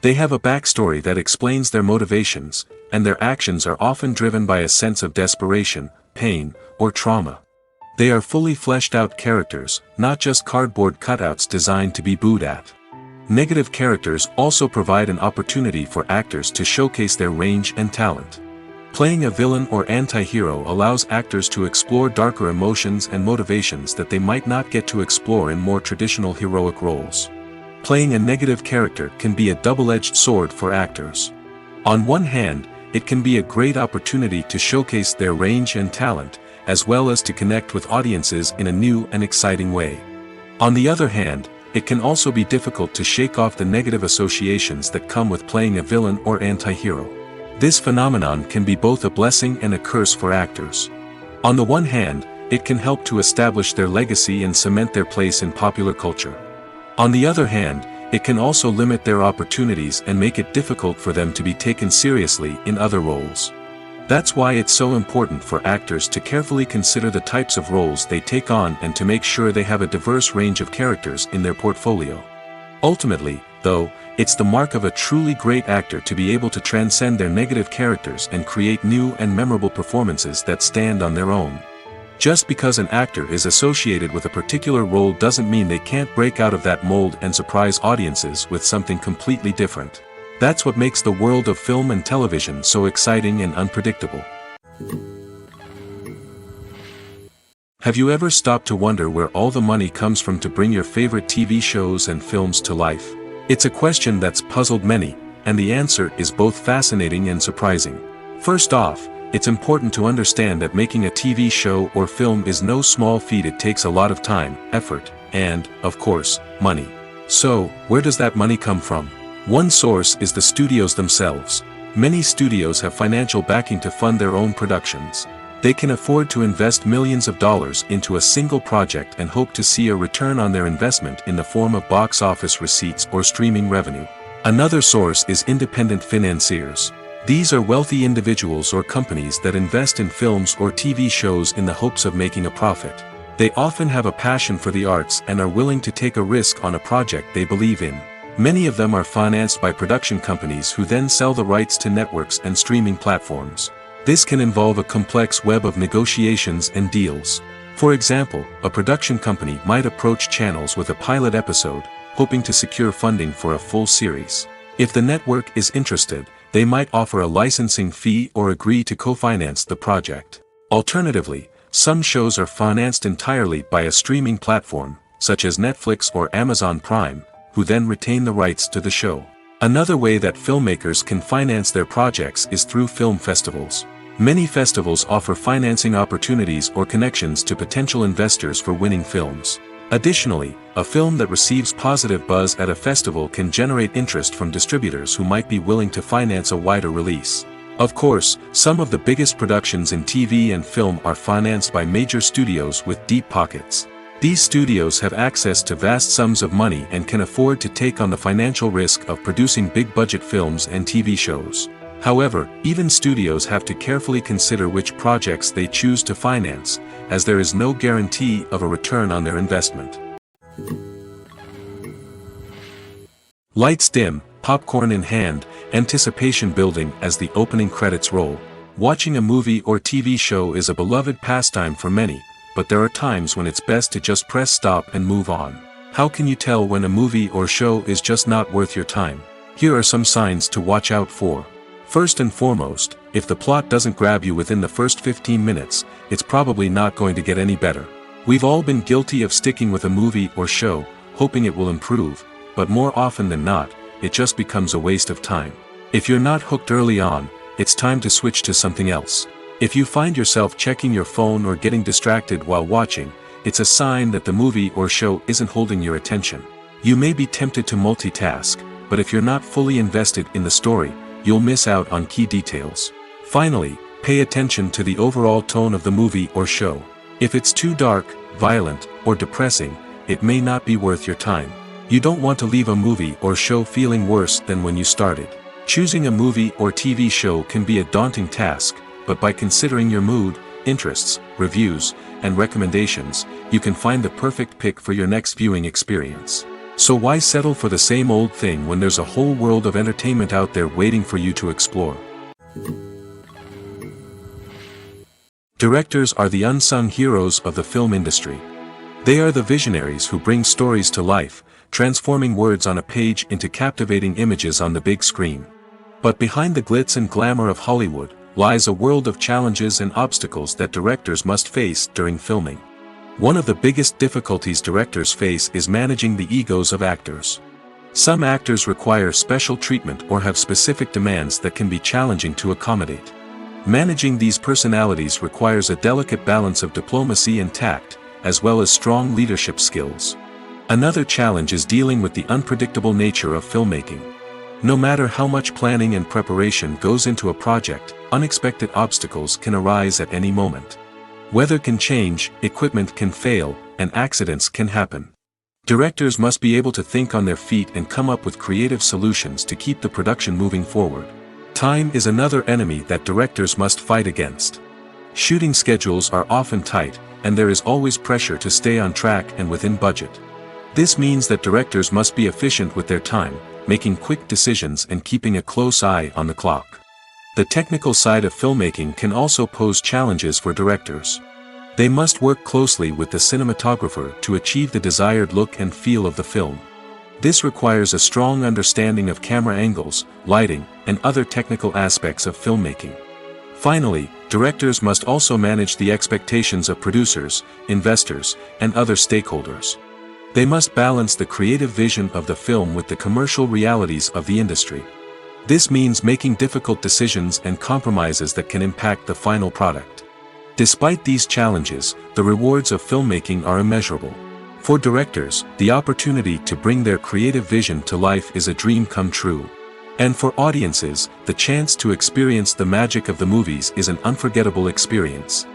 They have a backstory that explains their motivations, and their actions are often driven by a sense of desperation, pain, or trauma. They are fully fleshed out characters, not just cardboard cutouts designed to be booed at. Negative characters also provide an opportunity for actors to showcase their range and talent. Playing a villain or anti-hero allows actors to explore darker emotions and motivations that they might not get to explore in more traditional heroic roles. Playing a negative character can be a double-edged sword for actors. On one hand, it can be a great opportunity to showcase their range and talent, as well as to connect with audiences in a new and exciting way. On the other hand, it can also be difficult to shake off the negative associations that come with playing a villain or anti-hero. This phenomenon can be both a blessing and a curse for actors. On the one hand, it can help to establish their legacy and cement their place in popular culture. On the other hand, it can also limit their opportunities and make it difficult for them to be taken seriously in other roles. That's why it's so important for actors to carefully consider the types of roles they take on and to make sure they have a diverse range of characters in their portfolio. Ultimately, though, it's the mark of a truly great actor to be able to transcend their negative characters and create new and memorable performances that stand on their own. Just because an actor is associated with a particular role doesn't mean they can't break out of that mold and surprise audiences with something completely different. That's what makes the world of film and television so exciting and unpredictable. Have you ever stopped to wonder where all the money comes from to bring your favorite TV shows and films to life? It's a question that's puzzled many, and the answer is both fascinating and surprising. First off, it's important to understand that making a TV show or film is no small feat. It takes a lot of time, effort, and, of course, money. So, where does that money come from? One source is the studios themselves. Many studios have financial backing to fund their own productions. They can afford to invest millions of dollars into a single project and hope to see a return on their investment in the form of box office receipts or streaming revenue. Another source is independent financiers. These are wealthy individuals or companies that invest in films or TV shows in the hopes of making a profit. They often have a passion for the arts and are willing to take a risk on a project they believe in. Many of them are financed by production companies who then sell the rights to networks and streaming platforms. This can involve a complex web of negotiations and deals. For example, a production company might approach channels with a pilot episode, hoping to secure funding for a full series. If the network is interested, they might offer a licensing fee or agree to co-finance the project. Alternatively, some shows are financed entirely by a streaming platform, such as Netflix or Amazon Prime, who then retain the rights to the show. Another way that filmmakers can finance their projects is through film festivals. Many festivals offer financing opportunities or connections to potential investors for winning films. Additionally, a film that receives positive buzz at a festival can generate interest from distributors who might be willing to finance a wider release. Of course, some of the biggest productions in TV and film are financed by major studios with deep pockets. These studios have access to vast sums of money and can afford to take on the financial risk of producing big-budget films and TV shows. However, even studios have to carefully consider which projects they choose to finance, as there is no guarantee of a return on their investment. Lights dim, popcorn in hand, anticipation building as the opening credits roll. Watching a movie or TV show is a beloved pastime for many, but there are times when it's best to just press stop and move on. How can you tell when a movie or show is just not worth your time? Here are some signs to watch out for. First and foremost, if the plot doesn't grab you within the first 15 minutes, it's probably not going to get any better. We've all been guilty of sticking with a movie or show, hoping it will improve, but more often than not, it just becomes a waste of time. If you're not hooked early on, it's time to switch to something else. If you find yourself checking your phone or getting distracted while watching, it's a sign that the movie or show isn't holding your attention. You may be tempted to multitask, but if you're not fully invested in the story, you'll miss out on key details. Finally, pay attention to the overall tone of the movie or show. If it's too dark, violent, or depressing, it may not be worth your time. You don't want to leave a movie or show feeling worse than when you started. Choosing a movie or TV show can be a daunting task, but by considering your mood, interests, reviews, and recommendations, you can find the perfect pick for your next viewing experience. So why settle for the same old thing when there's a whole world of entertainment out there waiting for you to explore? Directors are the unsung heroes of the film industry. They are the visionaries who bring stories to life, transforming words on a page into captivating images on the big screen. But behind the glitz and glamour of Hollywood, lies a world of challenges and obstacles that directors must face during filming. One of the biggest difficulties directors face is managing the egos of actors. Some actors require special treatment or have specific demands that can be challenging to accommodate. Managing these personalities requires a delicate balance of diplomacy and tact, as well as strong leadership skills. Another challenge is dealing with the unpredictable nature of filmmaking. No matter how much planning and preparation goes into a project, unexpected obstacles can arise at any moment. Weather can change, equipment can fail, and accidents can happen. Directors must be able to think on their feet and come up with creative solutions to keep the production moving forward. Time is another enemy that directors must fight against. Shooting schedules are often tight, and there is always pressure to stay on track and within budget. This means that directors must be efficient with their time, making quick decisions and keeping a close eye on the clock. The technical side of filmmaking can also pose challenges for directors. They must work closely with the cinematographer to achieve the desired look and feel of the film. This requires a strong understanding of camera angles, lighting, and other technical aspects of filmmaking. Finally, directors must also manage the expectations of producers, investors, and other stakeholders. They must balance the creative vision of the film with the commercial realities of the industry. This means making difficult decisions and compromises that can impact the final product. Despite these challenges, the rewards of filmmaking are immeasurable. For directors, the opportunity to bring their creative vision to life is a dream come true. And for audiences, the chance to experience the magic of the movies is an unforgettable experience.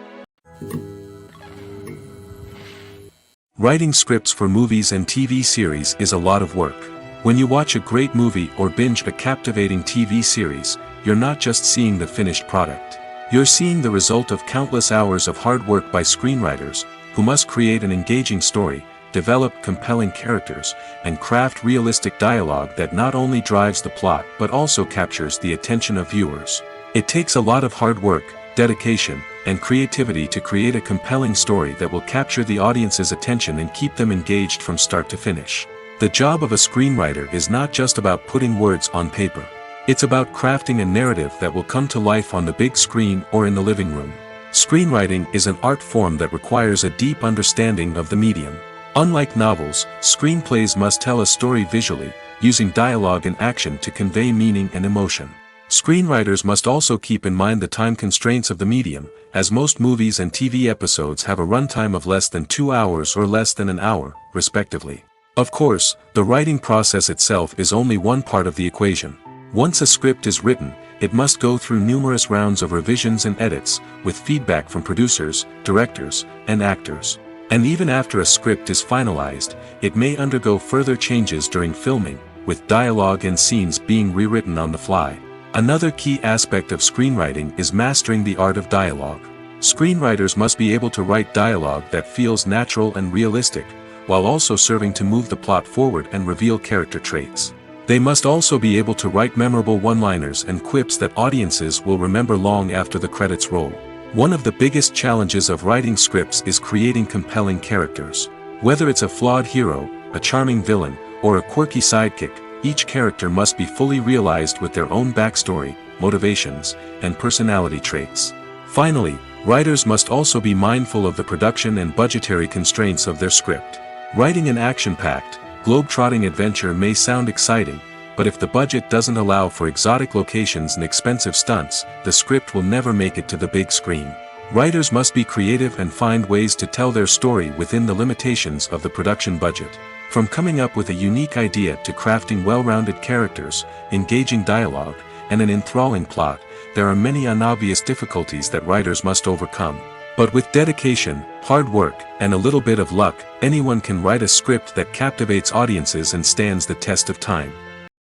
Writing scripts for movies and TV series is a lot of work. When you watch a great movie or binge a captivating TV series, you're not just seeing the finished product. You're seeing the result of countless hours of hard work by screenwriters, who must create an engaging story, develop compelling characters, and craft realistic dialogue that not only drives the plot but also captures the attention of viewers. It takes a lot of hard work, dedication, and creativity to create a compelling story that will capture the audience's attention and keep them engaged from start to finish. The job of a screenwriter is not just about putting words on paper. It's about crafting a narrative that will come to life on the big screen or in the living room. Screenwriting is an art form that requires a deep understanding of the medium. Unlike novels, screenplays must tell a story visually, using dialogue and action to convey meaning and emotion. Screenwriters must also keep in mind the time constraints of the medium, as most movies and TV episodes have a runtime of less than 2 hours or less than an hour, respectively. Of course, the writing process itself is only one part of the equation. Once a script is written, it must go through numerous rounds of revisions and edits, with feedback from producers, directors, and actors. And even after a script is finalized, it may undergo further changes during filming, with dialogue and scenes being rewritten on the fly. Another key aspect of screenwriting is mastering the art of dialogue. Screenwriters must be able to write dialogue that feels natural and realistic, while also serving to move the plot forward and reveal character traits. They must also be able to write memorable one-liners and quips that audiences will remember long after the credits roll. One of the biggest challenges of writing scripts is creating compelling characters. Whether it's a flawed hero, a charming villain, or a quirky sidekick, each character must be fully realized with their own backstory, motivations, and personality traits. Finally, writers must also be mindful of the production and budgetary constraints of their script. Writing an action-packed, globe-trotting adventure may sound exciting, but if the budget doesn't allow for exotic locations and expensive stunts, the script will never make it to the big screen. Writers must be creative and find ways to tell their story within the limitations of the production budget. From coming up with a unique idea to crafting well-rounded characters, engaging dialogue, and an enthralling plot, there are many unobvious difficulties that writers must overcome. But with dedication, hard work, and a little bit of luck, anyone can write a script that captivates audiences and stands the test of time.